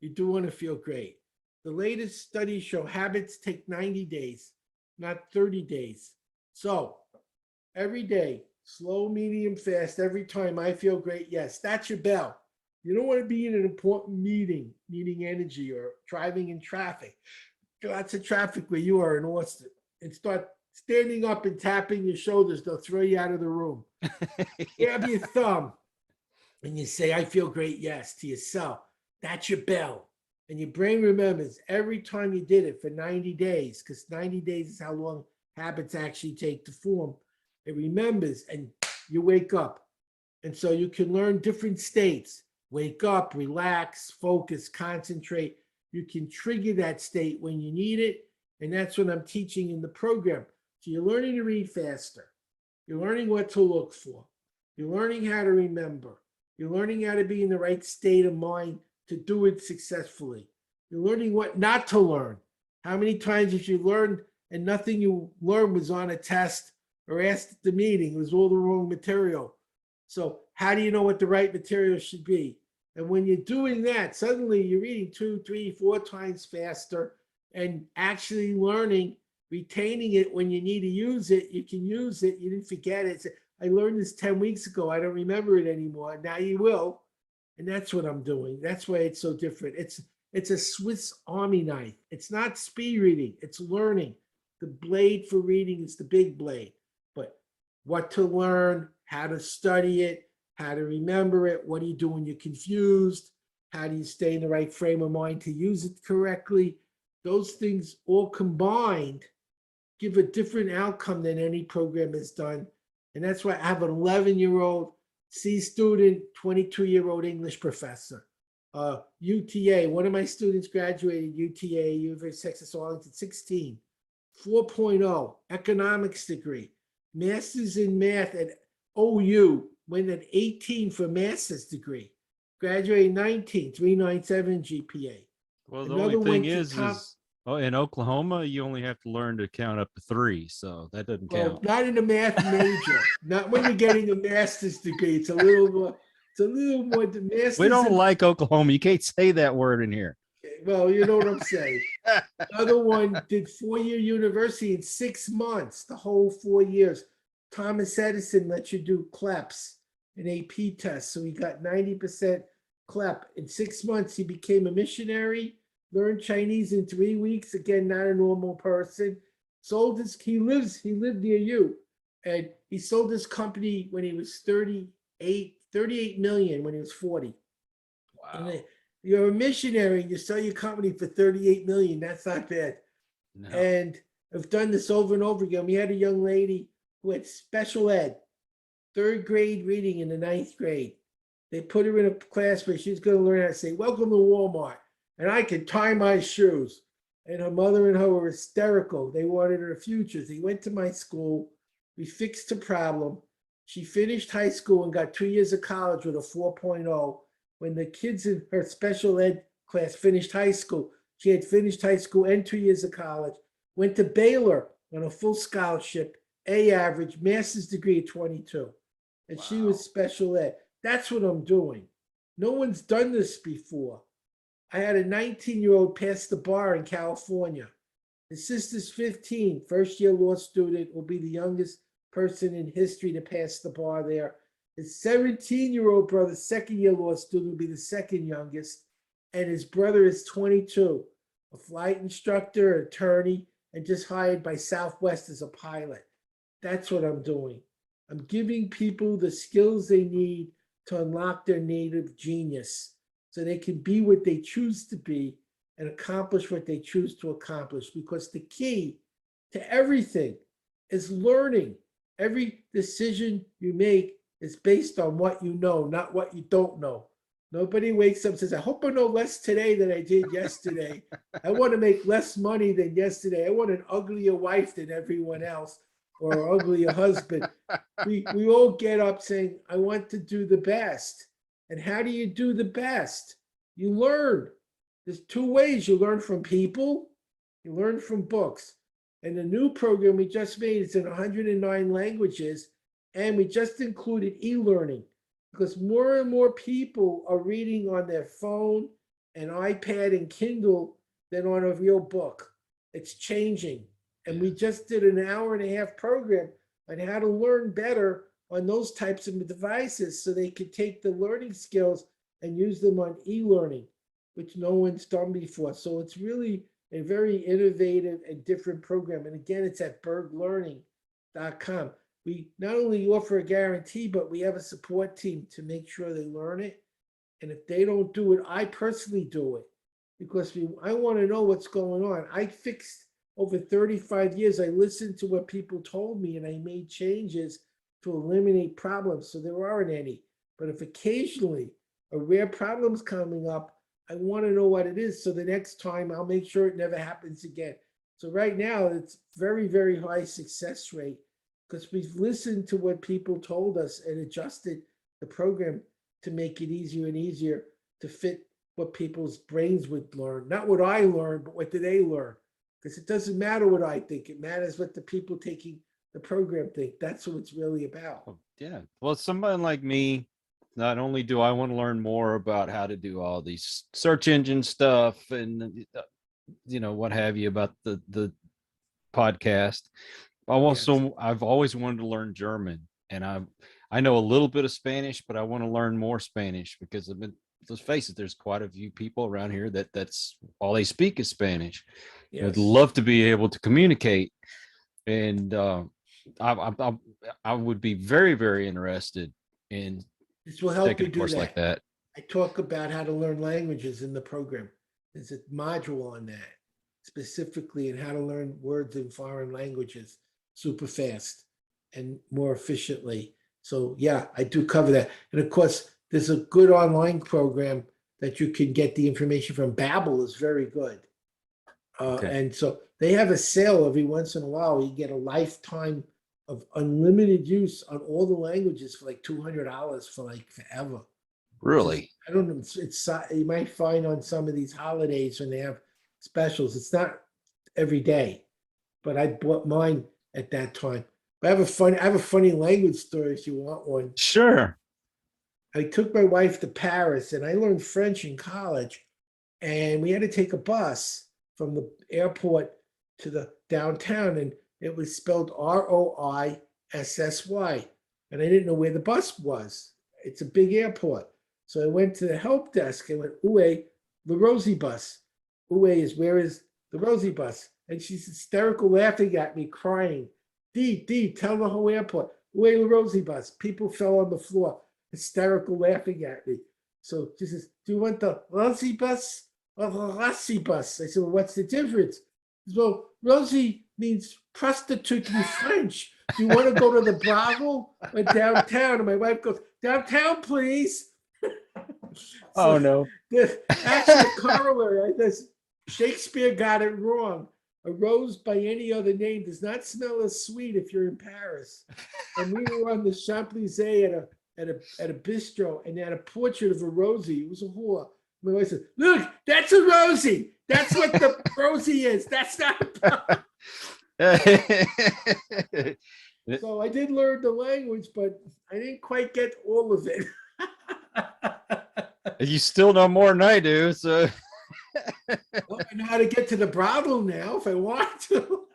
You do want to feel great. The latest studies show habits take 90 days, not 30 days. So every day, slow, medium, fast, every time I feel great. Yes, that's your bell. You don't want to be in an important meeting, needing energy, or driving in traffic. Lots of traffic where you are in Austin, and start standing up and tapping your shoulders. They'll throw you out of the room. Grab your thumb and you say, I feel great, yes, to yourself. That's your bell. And your brain remembers every time you did it for 90 days, because 90 days is how long habits actually take to form. It remembers, and you wake up. And so you can learn different states. Wake up, relax, focus, concentrate. You can trigger that state when you need it. And that's what I'm teaching in the program. So you're learning to read faster. You're learning what to look for. You're learning how to remember. You're learning how to be in the right state of mind to do it successfully. You're learning what not to learn. How many times have you learned and nothing you learned was on a test or asked at the meeting? It was all the wrong material. So how do you know what the right material should be? And when you're doing that, suddenly you're reading 2, 3, 4 times faster and actually learning, retaining it when you need to use it. You can use it. You didn't forget it. I learned this 10 weeks ago. I don't remember it anymore. Now you will. And that's what I'm doing. That's why it's so different. It's a Swiss Army knife. It's not speed reading. It's learning. The blade for reading is the big blade. But what to learn, how to study it, how to remember it, what do you do when you're confused, how do you stay in the right frame of mind to use it correctly? Those things all combined give a different outcome than any program has done. And that's why I have an 11-year-old C student, 22-year-old English professor. UTA, one of my students graduated UTA, University of Texas Arlington, 16, 4.0, economics degree, master's in math at OU, went at 18 for master's degree, graduated 19, 397 GPA. Well, the Another only thing one to is top- in Oklahoma, you only have to learn to count up to 3. So that doesn't Well, count. not in a math major, not when you're getting a master's degree. It's a little more, the master's. We don't in- like Oklahoma. You can't say that word in here. Well, you know what I'm saying. Another one did 4-year university in 6 months, the whole 4 years. Thomas Edison let you do CLEPs, an AP test. So he got 90% CLEP. In 6 months, he became a missionary, learned Chinese in 3 weeks. Again, not a normal person. He lived near you. And he sold his company when he was 38 million when he was 40. Wow. And you're a missionary and you sell your company for 38 million. That's not bad. No. And I've done this over and over again. We had a young lady who had special ed, 3rd grade reading in the 9th grade. They put her in a class where she's going to learn how to say, welcome to Walmart. And I can tie my shoes. and her mother and her were hysterical. They wanted her future. They went to my school. We fixed the problem. She finished high school and got 2 years of college with a 4.0. When the kids in her special ed class finished high school, she had finished high school and 2 years of college, went to Baylor on a full scholarship, A average, master's degree at 22. And she was special ed. That's what I'm doing. No one's done this before. I had a 19-year-old pass the bar in California. His sister's 15, first-year law student, will be the youngest person in history to pass the bar there. His 17-year-old brother, second-year law student, will be the second youngest. And his brother is 22, a flight instructor, attorney, and just hired by Southwest as a pilot. That's what I'm doing. I'm giving people the skills they need to unlock their native genius so they can be what they choose to be and accomplish what they choose to accomplish. Because the key to everything is learning. Every decision you make is based on what you know, not what you don't know. Nobody wakes up and says, I hope I know less today than I did yesterday. I want to make less money than yesterday. I want an uglier wife than everyone else, or an uglier husband. We all get up saying, I want to do the best. And how do you do the best? You learn. There's two ways. You learn from people, you learn from books. And the new program we just made is in 109 languages, and we just included e-learning because more and more people are reading on their phone and iPad and Kindle than on a real book. It's changing. And we just did an hour-and-a-half program on how to learn better on those types of devices so they could take the learning skills and use them on e-learning, which no one's done before. So it's really a very innovative and different program. And again, it's at berglearning.com. We not only offer a guarantee, but we have a support team to make sure they learn it. And if they don't do it, I personally do it because I want to know what's going on. I fixed over 35 years. I listened to what people told me and I made changes to eliminate problems. So there aren't any. But if occasionally a rare problem's coming up, I want to know what it is. So the next time I'll make sure it never happens again. So right now it's very, very high success rate because we've listened to what people told us and adjusted the program to make it easier and easier to fit what people's brains would learn. Not what I learned, but what do they learn? Because it doesn't matter what I think. It matters what the people taking the program think. That's what it's really about. Yeah. Well, somebody like me, not only do I want to learn more about how to do all these search engine stuff and, what have you about the podcast. I've always wanted to learn German, and I know a little bit of Spanish, but I want to learn more Spanish because let's face it, there's quite a few people around here that's all they speak is Spanish. Yes. I'd love to be able to communicate, and I would be very, very interested in This will help taking you a do course that. like that. I talk about how to learn languages in the program. There's a module on that specifically and how to learn words in foreign languages super fast and more efficiently. So yeah, I do cover that. And of course, there's a good online program that you can get the information from. Babbel is very good. And so they have a sale every once in a while. You get a lifetime of unlimited use on all the languages for like $200 for like forever. Really? I don't know. It's you might find on some of these holidays when they have specials. It's not every day, but I bought mine at that time. But I have a funny language story if you want one. Sure. I took my wife to Paris and I learned French in college, and we had to take a bus from the airport to the downtown, and it was spelled Roissy, and I didn't know where the bus was. It's a big airport. So I went to the help desk and went, Où est le Rosie bus? Où is, where is the Rosie bus? And she's hysterical laughing at me, crying. D, tell the whole airport, Où est le Rosie bus? People fell on the floor, hysterical laughing at me. So she says, do you want the Rosie bus or the Rossi bus? I said, well, what's the difference? Well, Rosie means prostitute in French. Do you want to go to the brothel or downtown? And my wife goes, downtown, please. Oh, no. There's actually a corollary. Shakespeare got it wrong. A rose by any other name does not smell as sweet if you're in Paris. And we were on the Champs-Élysées at a bistro, and they had a portrait of a Rosie. It was a whore. My wife said, "Look, that's a Rosie. That's what the Rosie is. That's not a." So I did learn the language, but I didn't quite get all of it. You still know more than I do, so. Well, I know how to get to the brothel now if I want to.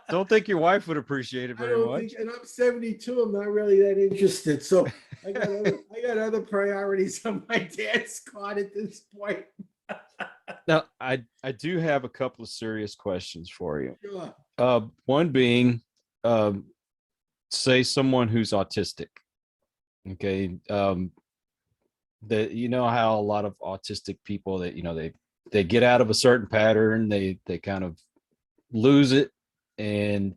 Don't think your wife would appreciate it I very don't much. think, and I'm 72. I'm not really that interested. So I got other priorities on my dad's card at this point. Now, I do have a couple of serious questions for you. Sure. One being, say someone who's autistic. Okay. That, you know how a lot of autistic people that, you know, they get out of a certain pattern, they kind of lose it. And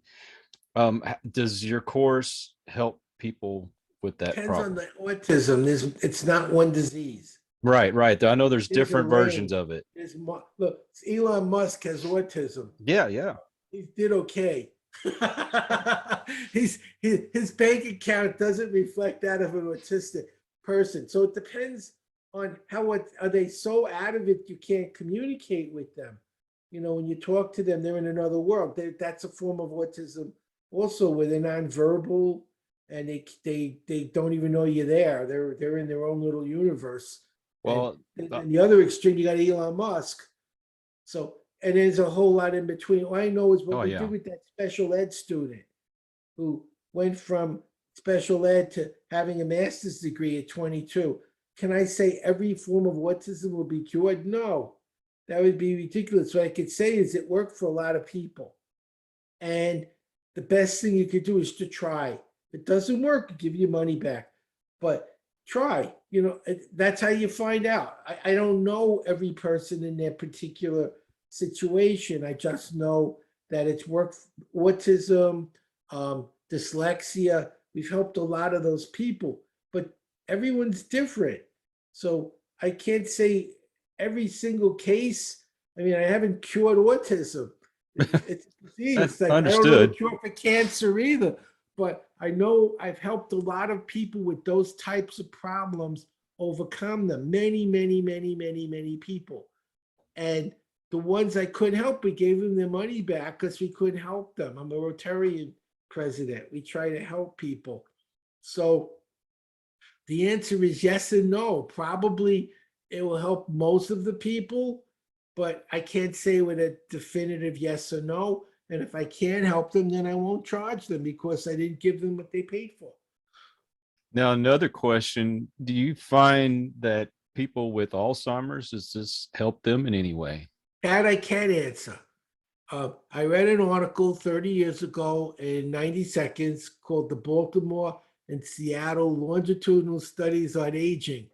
does your course help people with that Depends problem? on the autism. It's not one disease. Right. I know there's There's a different versions range. of it. Look, Elon Musk has autism. Yeah. He did okay. His bank account doesn't reflect that of an autistic person. So it depends on are they so out of it you can't communicate with them. You know, when you talk to them, they're in another world. That's a form of autism also, where they're nonverbal and they don't even know you're there. They're in their own little universe. Well, and the other extreme, you got Elon Musk. So, and there's a whole lot in between. All I know is what we did with that special ed student who went from special ed to having a master's degree at 22. Can I say every form of autism will be cured? No, that would be ridiculous. What I could say is it worked for a lot of people. And the best thing you could do is to try. If it doesn't work, give your money back. But try, you know, that's how you find out. I don't know every person in their particular situation. I just know that it's worked. Autism, dyslexia, we've helped a lot of those people, but everyone's different. So I can't say every single case. I mean, I haven't cured autism. It's a disease. Like, Understood. I don't know the cure for cancer either, but I know I've helped a lot of people with those types of problems overcome them. Many people. And the ones I couldn't help, we gave them their money back because we couldn't help them. I'm a Rotarian president. We try to help people. So the answer is yes and no. Probably it will help most of the people, but I can't say with a definitive yes or no. And if I can't help them, then I won't charge them because I didn't give them what they paid for. Now, another question, do you find that people with Alzheimer's, does this help them in any way? That I can't answer. I read an article 30 years ago in 90 seconds called the Baltimore and Seattle Longitudinal Studies on Aging.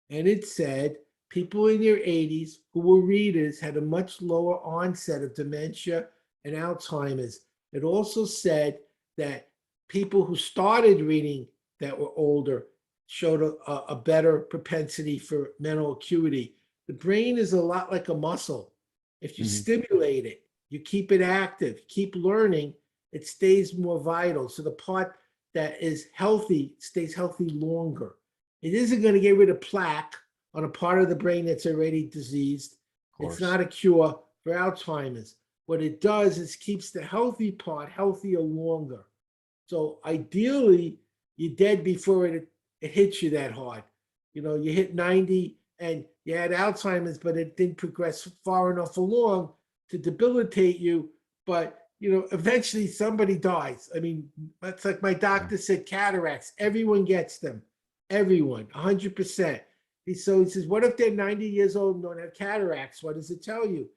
And it said people in their 80s who were readers had a much lower onset of dementia and Alzheimer's. It also said that people who started reading that were older showed a better propensity for mental acuity. The brain is a lot like a muscle. If you stimulate it, you keep it active, keep learning, it stays more vital. So the part that is healthy stays healthy longer. It isn't going to get rid of plaque on a part of the brain that's already diseased. It's not a cure for Alzheimer's. What it does is keeps the healthy part healthier longer. So ideally, you're dead before it hits you that hard. You know, you hit 90 and you had Alzheimer's, but it didn't progress far enough along to debilitate you. But, you know, eventually somebody dies. I mean, that's like my doctor said, cataracts, everyone gets them. Everyone, 100%. So he says, what if they're 90 years old and don't have cataracts? What does it tell you?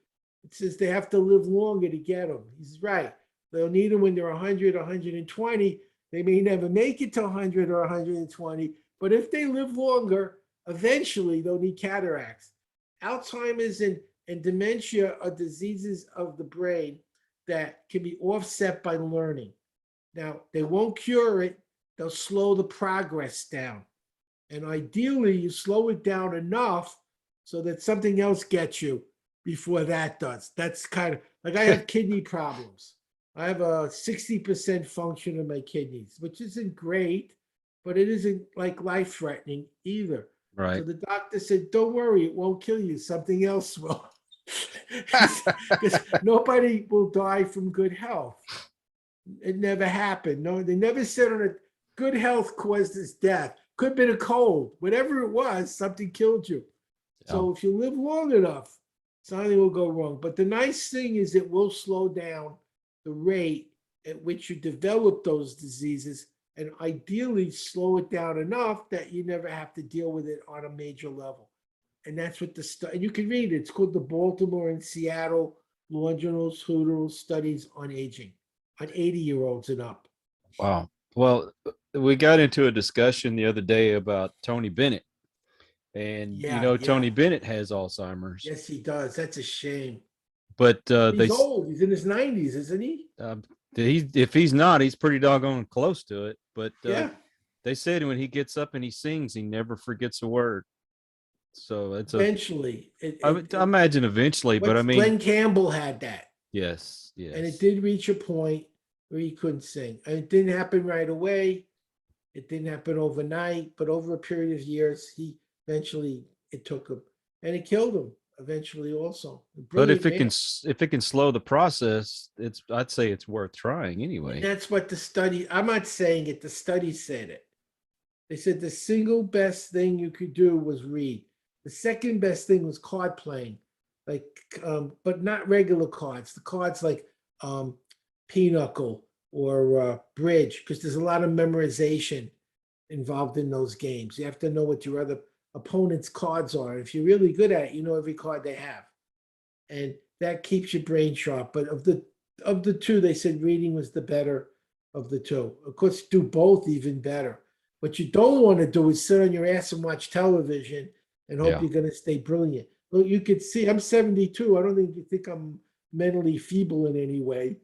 It says they have to live longer to get them. He's right. They'll need them when they're 100, 120. They may never make it to 100 or 120, but if they live longer, eventually they'll need cataracts. Alzheimer's and dementia are diseases of the brain that can be offset by learning. Now, they won't cure it. They'll slow the progress down. And ideally, you slow it down enough so that something else gets you. before that does. That's kind of like I have kidney problems. I have a 60% function of my kidneys, which isn't great, but it isn't like life-threatening either. So Right. the doctor said, don't worry, it won't kill you. Something else will. Because nobody will die from good health. It never happened. No, they never said on it, good health caused this death. Could have been a cold. Whatever it was, something killed you. So if you live long enough, something will go wrong. But the nice thing is it will slow down the rate at which you develop those diseases, and ideally slow it down enough that you never have to deal with it on a major level. And that's what and you can read it. It's called the Baltimore and Seattle longitudinal studies on aging, on 80-year-olds and up. Wow. Well, we got into a discussion the other day about Tony Bennett. And Tony Bennett has Alzheimer's. Yes, he does. That's a shame. But he's old. He's in his 90s, isn't he? If he's not, he's pretty doggone close to it. But they said when he gets up and he sings, he never forgets a word. So it's eventually. I imagine eventually, but I mean, Glenn Campbell had that. Yes. And it did reach a point where he couldn't sing. And it didn't happen right away. It didn't happen overnight, but over a period of years, eventually it took him, and it killed him eventually also. But if it can slow the process, I'd say it's worth trying anyway. And that's what I'm not saying it, the study said it. They said the single best thing you could do was read. The second best thing was card playing, but not regular cards. The cards like Pinochle or Bridge, because there's a lot of memorization involved in those games. You have to know what your other opponent's cards are. If you're really good at it, you know every card they have, and that keeps your brain sharp. But of the two, they said reading was the better of the two. Of course, do both even better. What you don't want to do is sit on your ass and watch television and hope you're going to stay brilliant. Well, you could see I'm 72. I don't think you think I'm mentally feeble in any way.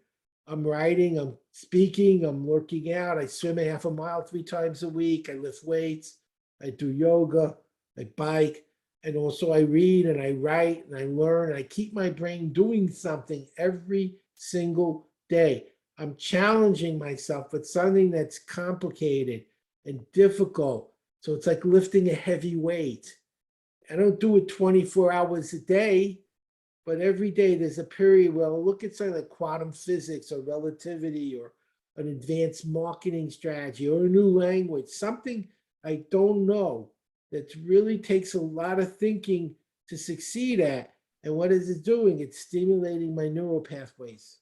I'm writing, I'm speaking, I'm working out. I swim a half a mile 3 times a week. I lift weights. I do yoga. I bike. And also I read and I write and I learn. I keep my brain doing something every single day. I'm challenging myself with something that's complicated and difficult. So it's like lifting a heavy weight. I don't do it 24 hours a day, but every day there's a period where I'll look at something like quantum physics or relativity or an advanced marketing strategy or a new language, something I don't know that really takes a lot of thinking to succeed at. And what is it doing? It's stimulating my neural pathways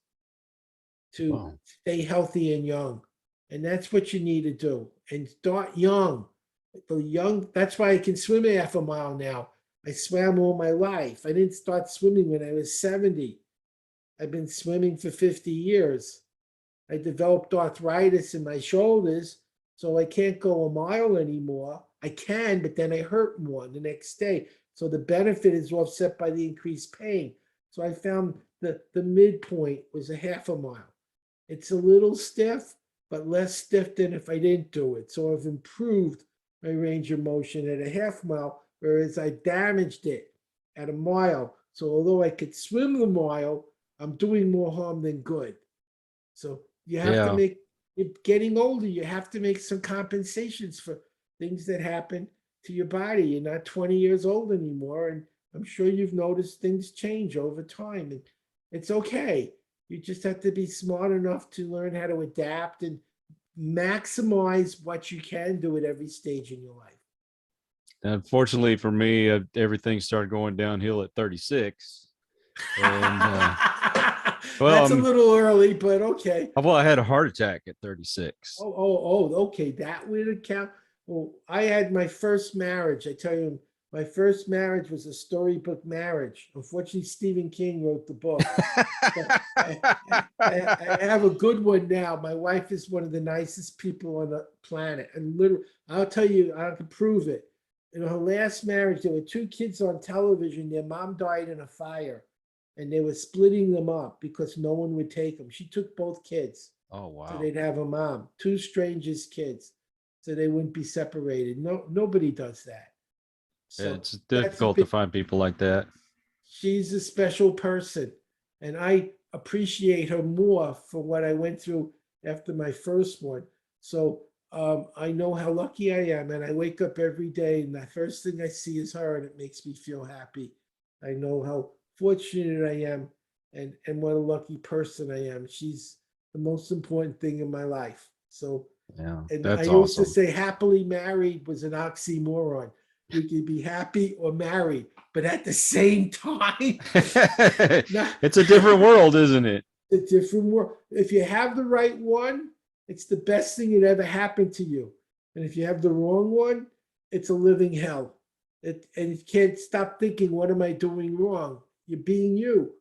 to stay healthy and young. And that's what you need to do. And start young. That's why I can swim a half a mile now. I swam all my life. I didn't start swimming when I was 70. I've been swimming for 50 years. I developed arthritis in my shoulders, so I can't go a mile anymore. I can, but then I hurt more the next day. So the benefit is offset by the increased pain. So I found the midpoint was a half a mile. It's a little stiff, but less stiff than if I didn't do it. So I've improved my range of motion at a half mile, whereas I damaged it at a mile. So although I could swim the mile, I'm doing more harm than good. So you have to getting older, you have to make some compensations for things that happen to your body. You're not 20 years old anymore. And I'm sure you've noticed things change over time. And it's okay. You just have to be smart enough to learn how to adapt and maximize what you can do at every stage in your life. Unfortunately for me, everything started going downhill at 36. And, that's a little early, but okay. Well, I had a heart attack at 36. Okay. That would account. Well, I had my first marriage. I tell you, my first marriage was a storybook marriage. Unfortunately, Stephen King wrote the book. I have a good one now. My wife is one of the nicest people on the planet. And literally, I'll tell you, I can prove it. In her last marriage, there were 2 kids on television. Their mom died in a fire, and they were splitting them up because no one would take them. She took both kids. Oh, wow. So they'd have a mom, 2 strangers' kids, so they wouldn't be separated. Nobody does that. So it's difficult to find people like that. she's a special person, and I appreciate her more for what I went through after my first one. So I know how lucky I am, and I wake up every day, and the first thing I see is her, and it makes me feel happy. I know how fortunate I am, and what a lucky person I am. She's the most important thing in my life. So, Yeah, and I that's used to awesome. say happily married was an oxymoron. You could be happy or married, but at the same time, not It's a different world, isn't it? a different world. If you have the right one, it's the best thing that ever happened to you. And if you have the wrong one, it's a living hell. And you can't stop thinking, what am I doing wrong? You're being you,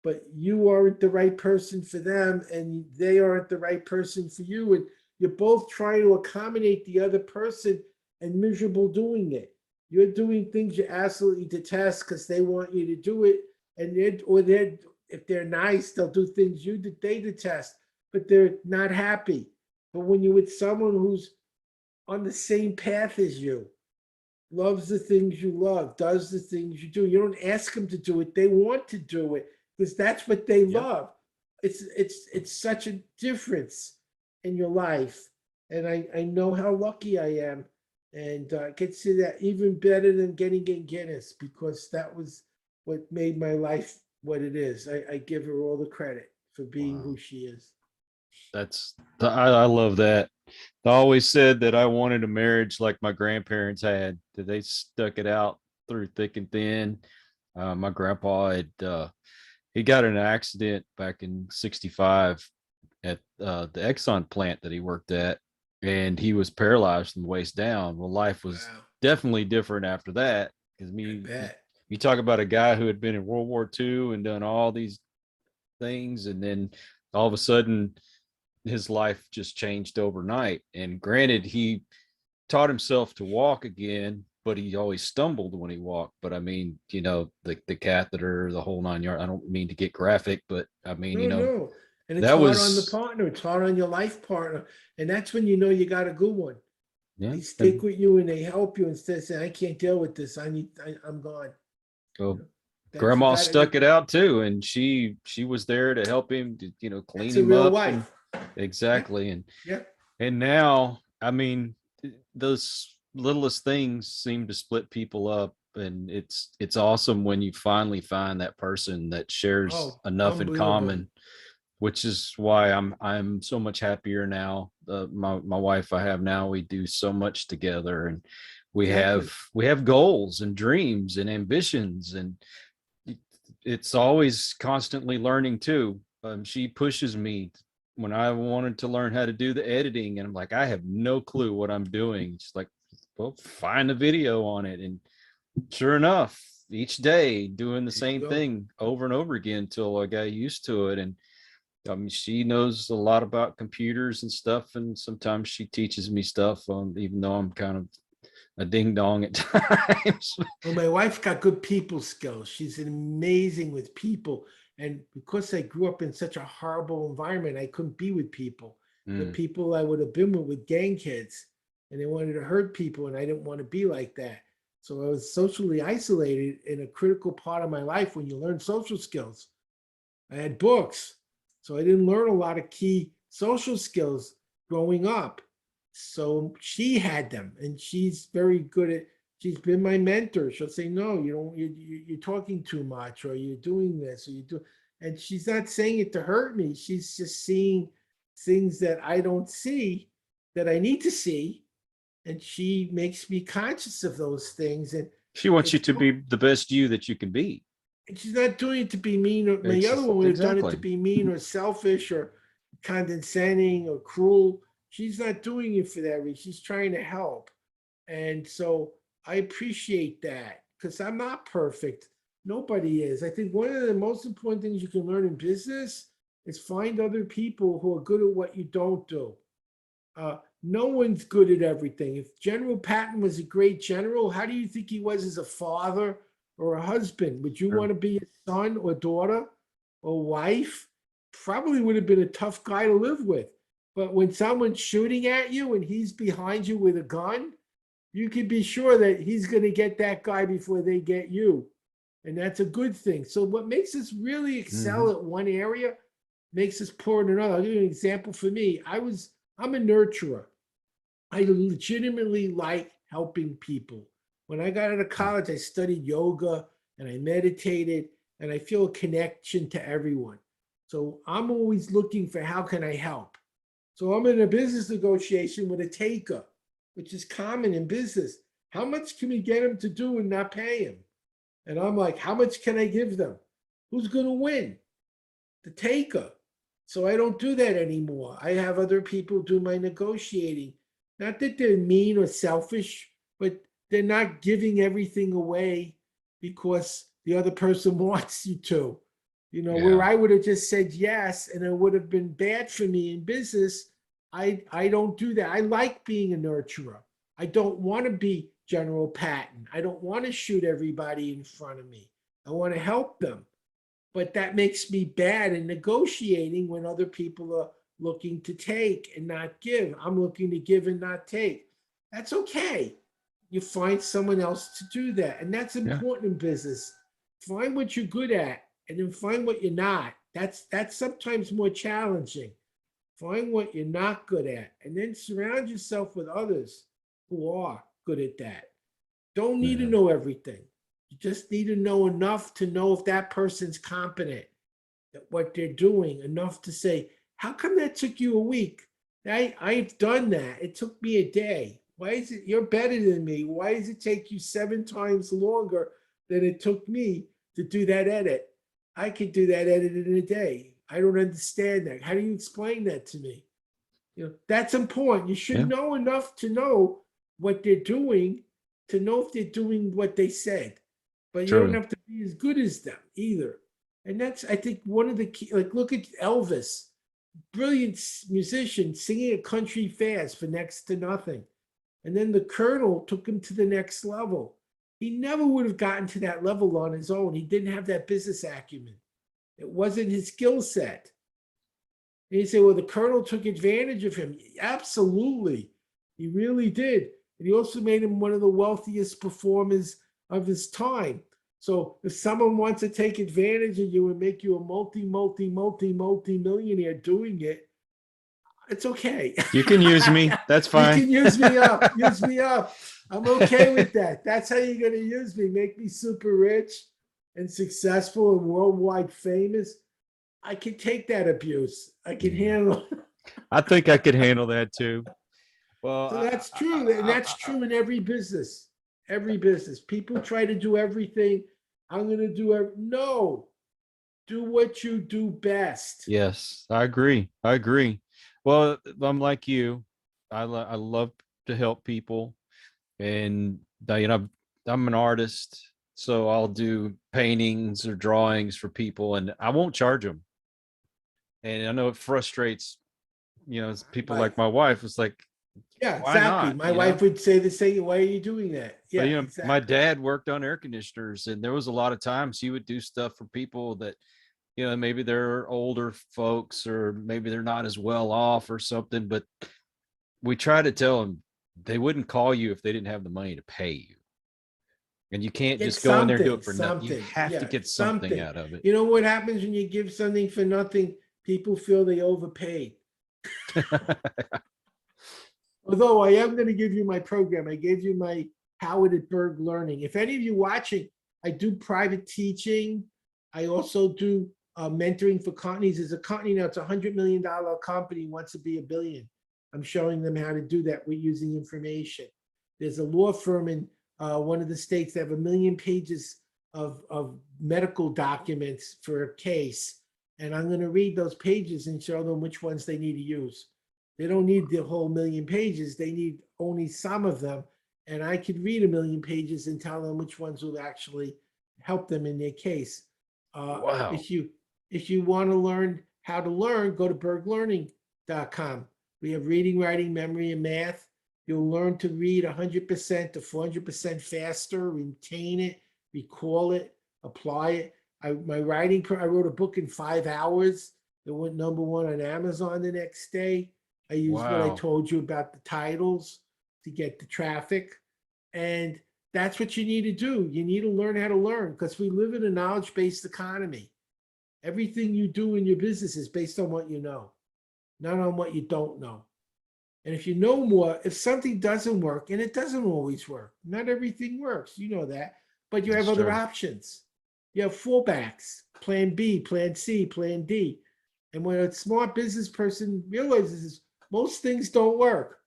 but you aren't the right person for them, and they aren't the right person for you. And you're both trying to accommodate the other person and miserable doing it. You're doing things you absolutely detest because they want you to do it, and they're if they're nice, they'll do things they detest, but they're not happy. But when you're with someone who's on the same path as you, loves the things you love, does the things you do, you don't ask them to do it; they want to do it because that's what they Yep. love. It's such a difference in your life, and I know how lucky I am, and I consider that even better than getting in Guinness because that was what made my life what it is. I give her all the credit for being Wow. who she is. I love that. I always said that I wanted a marriage like my grandparents had, that they stuck it out through thick and thin. My grandpa he got in an accident back in 65 at the Exxon plant that he worked at, and he was paralyzed from the waist down. Well, life was Wow, definitely different after that, because I me, bet. you talk about a guy who had been in World War II and done all these things, and then all of a sudden his life just changed overnight. And granted, he taught himself to walk again, but he always stumbled when he walked. But I mean, the catheter, the whole 9 yards. I don't mean to get graphic, but I mean, No, no. And it's that hard on the was, partner, it's hard on your life partner. And that's when you know you got a good one. yeah. They stick with you and they help you instead of saying, I can't deal with this. I'm gone. So That's you grandma got stuck it out too, and she was there to help him to, clean that's a him real up, and wife. Yeah, exactly. yeah. And now, I mean, those littlest things seem to split people up, and it's awesome when you finally find that person that shares Oh, enough in unbelievable. common, which is why I'm so much happier now. My wife I have now, we do so much together, and we Exactly. have we have goals and dreams and ambitions, and it's always constantly learning too. She pushes me when I wanted to learn how to do the editing, and I'm like, I have no clue what I'm doing. She's like, well, find a video on it. And sure enough, each day doing the There you same go. thing over and over again until I got used to it. And I mean, she knows a lot about computers and stuff, and sometimes she teaches me stuff, even though I'm kind of a ding dong at times. Well, my wife's got good people skills. She's amazing with people. And because I grew up in such a horrible environment, I couldn't be with people. The Mm, people I would have been with gang kids, and they wanted to hurt people, and I didn't want to be like that. So I was socially isolated in a critical part of my life when you learn social skills. I had books, so I didn't learn a lot of key social skills growing up. So she had them, and she's very good at. She's been my mentor. She'll say, "No, you don't. You're talking too much, or you're doing this, or you do." And she's not saying it to hurt me. She's just seeing things that I don't see that I need to see, and she makes me conscious of those things. And she wants you it's to be the best you that you can be. and she's not doing it to be mean. Or my other one would have done it to Exactly. be mean or selfish or condescending or cruel. She's not doing it for that reason. She's trying to help. And so I appreciate that because I'm not perfect. Nobody is. I think one of the most important things you can learn in business is find other people who are good at what you don't do. No one's good at everything. If General Patton was a great general, how do you think he was as a father or a husband? Would you Sure. want to be a son or daughter or wife? Probably would have been a tough guy to live with. But when someone's shooting at you and he's behind you with a gun, you can be sure that he's going to get that guy before they get you. And that's a good thing. So what makes us really excel at one area makes us poor in another. I'll give you an example for me. I'm a nurturer. I legitimately like helping people. When I got out of college, I studied yoga and I meditated, and I feel a connection to everyone. So I'm always looking for how can I help. So I'm in a business negotiation with a taker, which is common in business. How much can we get him to do and not pay him? And I'm like, how much can I give them? Who's going to win? The taker. So I don't do that anymore. I have other people do my negotiating. Not that they're mean or selfish, but they're not giving everything away because the other person wants you to. You know, where I would have just said yes, and it would have been bad for me in business. I don't do that. I like being a nurturer. I don't want to be General Patton. I don't want to shoot everybody in front of me. I want to help them. But that makes me bad in negotiating when other people are looking to take and not give. I'm looking to give and not take. That's okay. You find someone else to do that. And that's important in business. Find what you're good at and then find what you're not. That's sometimes more challenging. Find what you're not good at and then surround yourself with others who are good at that. Don't need to know everything. You just need to know enough to know if that person's competent at what they're doing, enough to say, how come that took you a week? I've done that. It took me a day. Why is it you're better than me? Why does it take you 7 times longer than it took me to do that edit? I could do that edit in a day. I don't understand that. How do you explain that to me? You know, that's important. You should know enough to know what they're doing, to know if they're doing what they said. But you don't have to be as good as them either. And that's, I think, one of the key, like, look at Elvis, brilliant musician singing a country fast for next to nothing. And then the Colonel took him to the next level. He never would have gotten to that level on his own. He didn't have that business acumen. It wasn't his skill set. And you say, well, the Colonel took advantage of him. Absolutely. He really did. And he also made him one of the wealthiest performers of his time. So if someone wants to take advantage of you and make you a multi-millionaire doing it, it's okay. You can use me. That's fine. You can use me up. Use me up. I'm okay with that. That's how you're going to use me. Make me super rich and successful and worldwide famous. I can take that abuse. I can handle it. I think I could handle that too. Well, so that's true. And that's true in every business. Every business. People try to do everything. I'm going to do no. Do what you do best. Yes, I agree. Well, I'm like you. I love to help people, and I'm an artist, so I'll do paintings or drawings for people, and I won't charge them. And I know it frustrates, people like my wife. It's like, yeah, why exactly. not? My wife would say the same. Why are you doing that? Yeah, but, exactly. My dad worked on air conditioners, and there was a lot of times he would do stuff for people that, maybe they're older folks, or maybe they're not as well off or something. But we try to tell them they wouldn't call you if they didn't have the money to pay you. And you can't just go in there and do it for nothing. You have to get something out of it. You know what happens when you give something for nothing? People feel they overpaid. Although I am going to give you my program. I gave you my Howard Berg Learning. If any of you watching, I do private teaching. I also do mentoring for companies. There's a company now, it's $100 million company, wants to be $1 billion. I'm showing them how to do that with using information. There's a law firm in one of the states that have 1 million pages of medical documents for a case. And I'm going to read those pages and show them which ones they need to use. They don't need the whole 1 million pages. They need only some of them. And I could read 1 million pages and tell them which ones will actually help them in their case. Wow. If you want to learn how to learn, go to berglearning.com. We have reading, writing, memory, and math. You'll learn to read 100% to 400% faster, retain it, recall it, apply it. I wrote a book in 5 hours. It went #1 on Amazon the next day. I used what I told you about the titles to get the traffic. And that's what you need to do. You need to learn how to learn, because we live in a knowledge-based economy. Everything you do in your business is based on what you know, not on what you don't know. And if you know more, if something doesn't work, and it doesn't always work, not everything works, you know that, but you have That's other true. options. You have fallbacks, plan B, plan C, plan D. And what a smart business person realizes is most things don't work,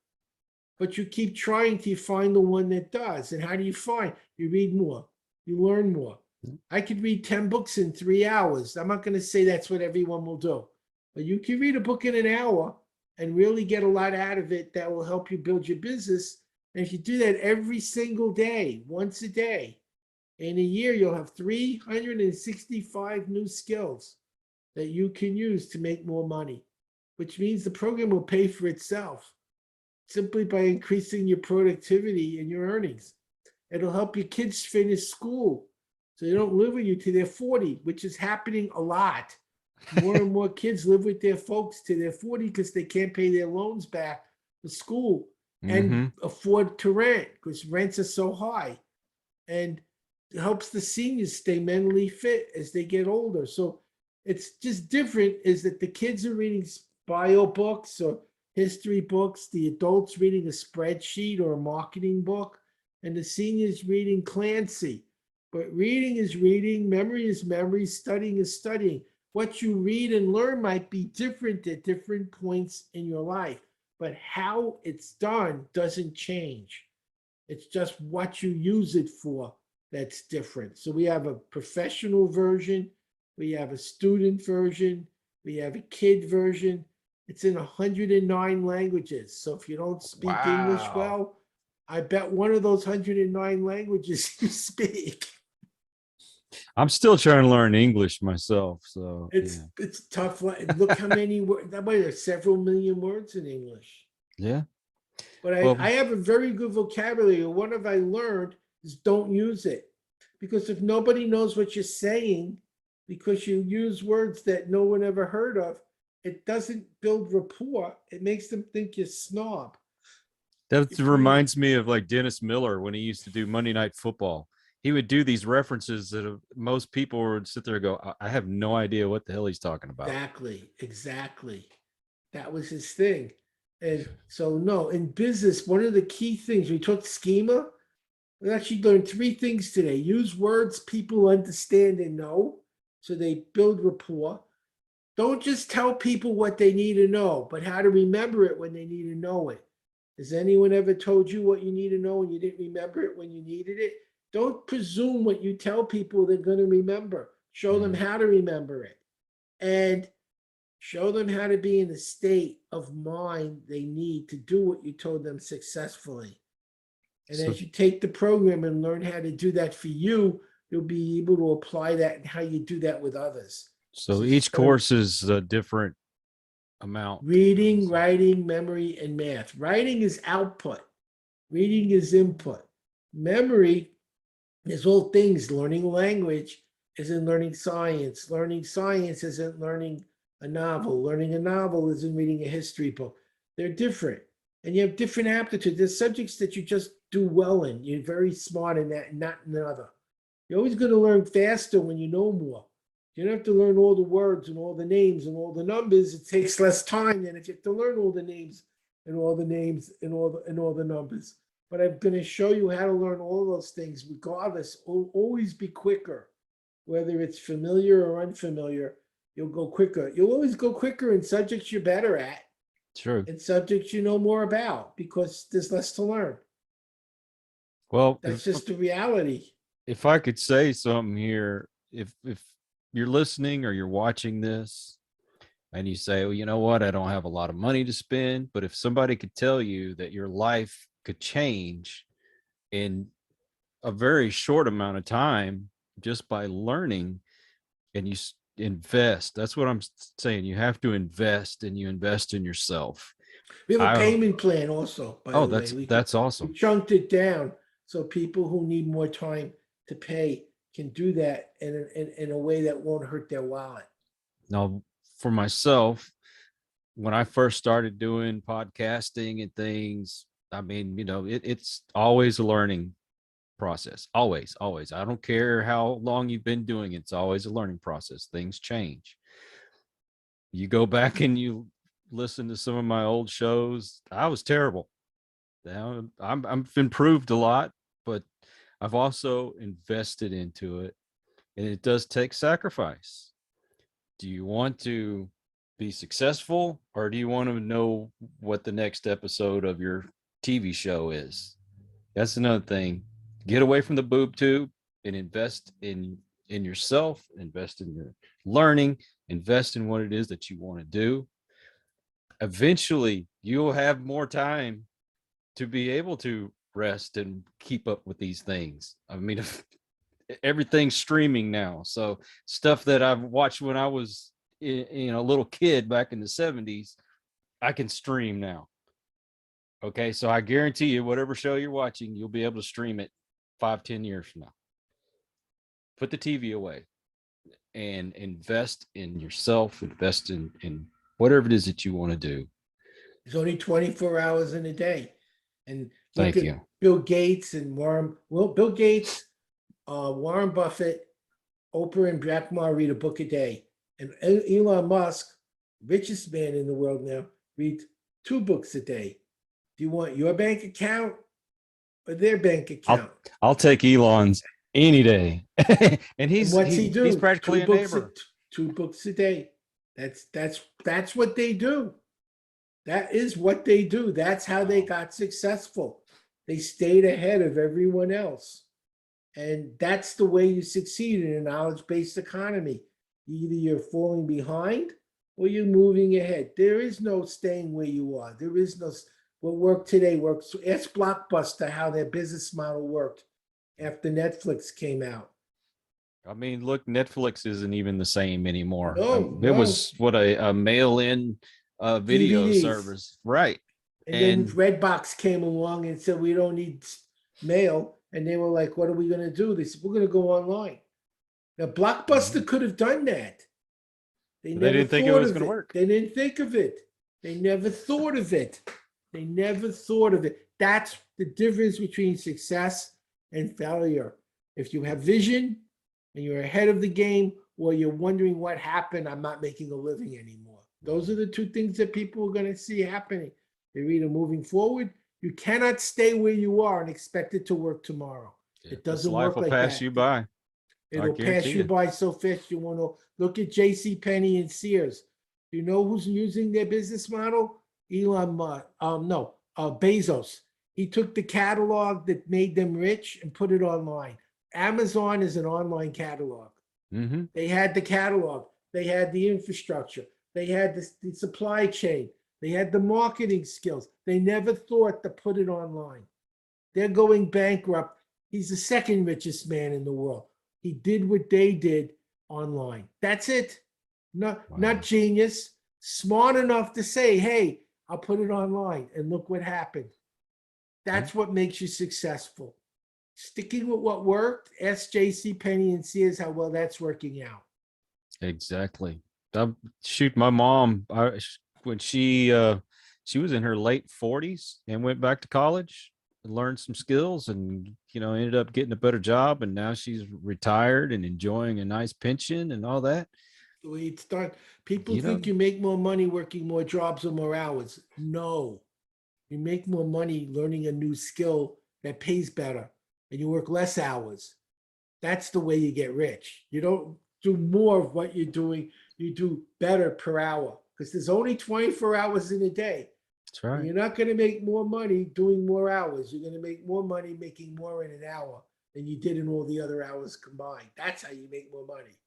but you keep trying till you find the one that does. And how do you find? You read more, you learn more. I could read 10 books in 3 hours. I'm not going to say that's what everyone will do, but you can read a book in an hour and really get a lot out of it that will help you build your business. And if you do that every single day, once a day, in a year, you'll have 365 new skills that you can use to make more money, which means the program will pay for itself simply by increasing your productivity and your earnings. It'll help your kids finish school so they don't live with you till they're 40, which is happening a lot. More and more kids live with their folks till they're 40 because they can't pay their loans back for school and afford to rent because rents are so high. And it helps the seniors stay mentally fit as they get older. So it's just different is that the kids are reading bio books or history books, the adults reading a spreadsheet or a marketing book, and the seniors reading Clancy. But reading is reading, memory is memory, studying is studying. What you read and learn might be different at different points in your life, but how it's done doesn't change. It's just what you use it for that's different. So we have a professional version, we have a student version, we have a kid version. It's in 109 languages. So if you don't speak English well, I bet one of those 109 languages you speak. I'm still trying to learn English myself, so it's tough. Look how many words. That way, there's several million words in English. Yeah. But I have a very good vocabulary. What have I learned is don't use it, because if nobody knows what you're saying, because you use words that no one ever heard of, it doesn't build rapport. It makes them think you're snob. That reminds me of like Dennis Miller when he used to do Monday Night Football. He would do these references that most people would sit there and go, I have no idea what the hell he's talking about. Exactly. That was his thing. And so, no, in business, one of the key things, we took schema. We actually learned 3 things today. Use words people understand and know, so they build rapport. Don't just tell people what they need to know, but how to remember it when they need to know it. Has anyone ever told you what you need to know and you didn't remember it when you needed it? Don't presume what you tell people they're going to remember. Show them how to remember it. And show them how to be in the state of mind they need to do what you told them successfully. And as you take the program and learn how to do that for you, you'll be able to apply that and how you do that with others. So each course is a different amount. Reading, writing, memory, and math. Writing is output. Reading is input. Memory is all things. Learning language isn't learning science. Learning science isn't learning a novel. Learning a novel isn't reading a history book. They're different. And you have different aptitudes. There's subjects that you just do well in. You're very smart in that, not in another. You're always going to learn faster when you know more. You don't have to learn all the words and all the names and all the numbers. It takes less time than if you have to learn all the names and all the names and all the numbers. But I'm going to show you how to learn all those things regardless. Always be quicker. Whether it's familiar or unfamiliar, you'll go quicker. You'll always go quicker in subjects you're better at. True. And subjects you know more about because there's less to learn. Well, that's just the reality. If I could say something here, if you're listening or you're watching this and you say, well, you know what, I don't have a lot of money to spend, but if somebody could tell you that your life could change in a very short amount of time just by learning, and you invest, that's what I'm saying. You have to invest, and you invest in yourself. We have a payment plan also, by the way. That's awesome. We chunked it down so people who need more time to pay can do that in a way that won't hurt their wallet. Now, for myself, when I first started doing podcasting and things, I mean, it's always a learning process. Always, always. I don't care how long you've been doing it. It's always a learning process. Things change. You go back and you listen to some of my old shows. I was terrible. Now I've improved a lot, but I've also invested into it, and it does take sacrifice. Do you want to be successful, or do you want to know what the next episode of your TV show is? That's another thing. Get away from the boob tube and invest in yourself, invest in your learning, invest in what it is that you want to do. Eventually, you'll have more time to be able to rest and keep up with these things. I mean, everything's streaming now. So stuff that I've watched when I was a little kid back in the 70s, I can stream now. Okay, so I guarantee you, whatever show you're watching, you'll be able to stream it 5-10 years from now. Put the TV away and invest in yourself, invest in whatever it is that you want to do. There's only 24 hours in a day. And Thank look at you. Bill Gates and Bill Gates, Warren Buffett, Oprah and Jack Ma read a book a day. And Elon Musk, richest man in the world now, reads 2 books a day. Do you want your bank account or their bank account? I'll take Elon's any day. And what's he do? He's practically a neighbor. 2 books a day. That's what they do. That is what they do. That's how they got successful. They stayed ahead of everyone else. And that's the way you succeed in a knowledge-based economy. Either you're falling behind or you're moving ahead. There is no staying where you are. There is no, what worked today works. Ask Blockbuster how their business model worked after Netflix came out. I mean, look, Netflix isn't even the same anymore. No, It was what a mail-in video DVDs. service, right? And then Redbox came along and said, we don't need mail. And they were like, what are we going to do? They said, we're going to go online. Now, Blockbuster could have done that. They didn't think it was going to work. They didn't think of it. They never thought of it. They never thought of it. That's the difference between success and failure. If you have vision and you're ahead of the game, or you're wondering what happened, I'm not making a living anymore. Those are the 2 things that people are going to see happening. They're either moving forward. You cannot stay where you are and expect it to work tomorrow. It doesn't work like that. Life will pass you by. It'll pass you by so fast. You want to look at JCPenney and Sears. Do you know who's using their business model? Bezos. He took the catalog that made them rich and put it online. Amazon is an online catalog. Mm-hmm. They had the catalog. They had the infrastructure. They had the supply chain. They had the marketing skills. They never thought to put it online. They're going bankrupt. He's the 2nd richest man in the world. He did what they did online. That's it. Not genius. Smart enough to say, hey, I'll put it online, and look what happened. That's what makes you successful. Sticking with what worked. Ask JCPenney and Sears how well that's working out. Exactly. Shoot, my mom, when she was in her late 40s and went back to college and learned some skills, and ended up getting a better job, and now she's retired and enjoying a nice pension and all that. The way it starts. People think you make more money working more jobs or more hours. No, you make more money learning a new skill that pays better, and you work less hours. That's the way you get rich. You don't do more of what you're doing. You do better per hour, because there's only 24 hours in a day. That's right. And you're not going to make more money doing more hours. You're going to make more money making more in an hour than you did in all the other hours combined. That's how you make more money.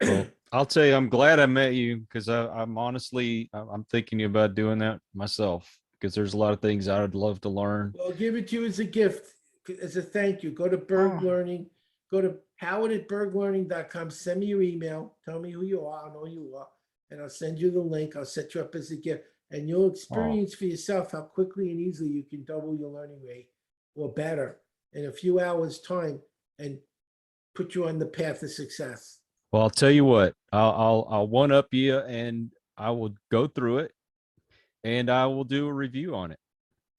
Well, I'll tell you, I'm glad I met you, because I'm thinking about doing that myself, because there's a lot of things I would love to learn. Well, I'll give it to you as a gift, as a thank you. Go to Berg Learning. Go to howard@berglearning.com. Send me your email. Tell me who you are. I know who you are. And I'll send you the link. I'll set you up as a gift. And you'll experience for yourself how quickly and easily you can double your learning rate, or better, in a few hours' time, and put you on the path of success. Well, I'll tell you what, I'll one up you, and I will go through it, and I will do a review on it.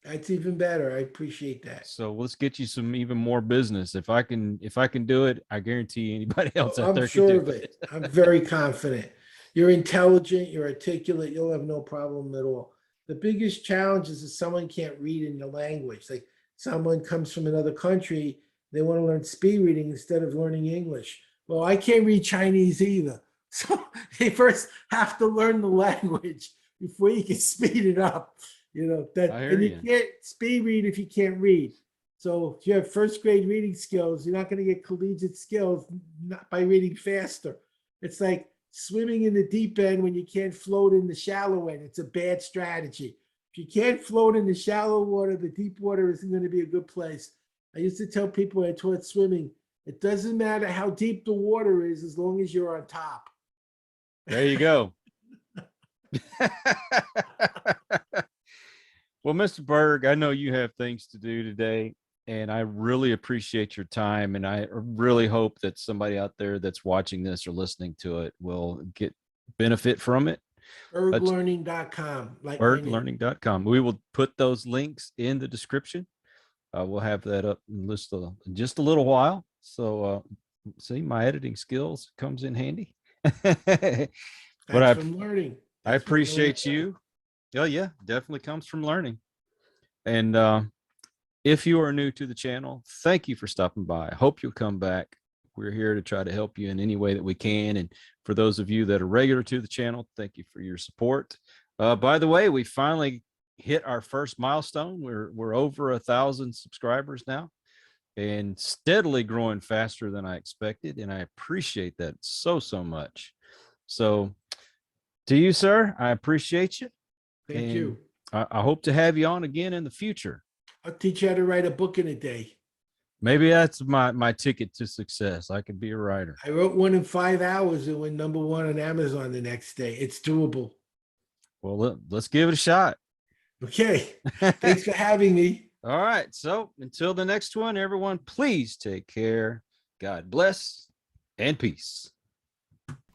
That's even better. I appreciate that. So let's get you some even more business. If I can do it, I guarantee anybody else out I'm there sure can of do it. I'm very confident. You're intelligent, you're articulate, you'll have no problem at all. The biggest challenge is if someone can't read in the language. Like someone comes from another country, they want to learn speed reading instead of learning English. Well, I can't read Chinese either. So they first have to learn the language before you can speed it up. You know, that I hear and you you. can't speed read if you can't read. So if you have first grade reading skills, you're not going to get collegiate skills not by reading faster. It's like swimming in the deep end when you can't float in the shallow end. It's a bad strategy. If you can't float in the shallow water, the deep water isn't going to be a good place. I used to tell people I taught swimming, it doesn't matter how deep the water is as long as you're on top. There you go. Well, Mr. Berg, I know you have things to do today, and I really appreciate your time. And I really hope that somebody out there that's watching this or listening to it will get benefit from it. Berglearning.com. Berglearning.com. We will put those links in the description. We'll have that up in just a little while. So see, my editing skills comes in handy. But from learning. I appreciate you. Oh yeah, definitely comes from learning. And if you are new to the channel, thank you for stopping by. I hope you'll come back. We're here to try to help you in any way that we can. And for those of you that are regular to the channel, thank you for your support. By the way, we finally hit our first milestone. We're over 1,000 subscribers now, and steadily growing faster than I expected. And I appreciate that so much. So to you, sir, I appreciate you. Thank you. I hope to have you on again in the future. I'll teach you how to write a book in a day. Maybe that's my ticket to success. I could be a writer. I wrote one in 5 hours and went #1 on Amazon the next day. It's doable. Well, let's give it a shot. Okay. Thanks for having me. All right. So until the next one, everyone, please take care. God bless and peace.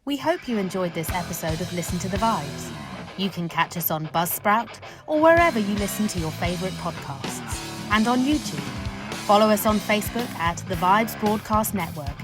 We hope you enjoyed this episode of Listen to the Vibes. You can catch us on Buzzsprout or wherever you listen to your favorite podcasts, and on YouTube. Follow us on Facebook at The Vibes Broadcast Network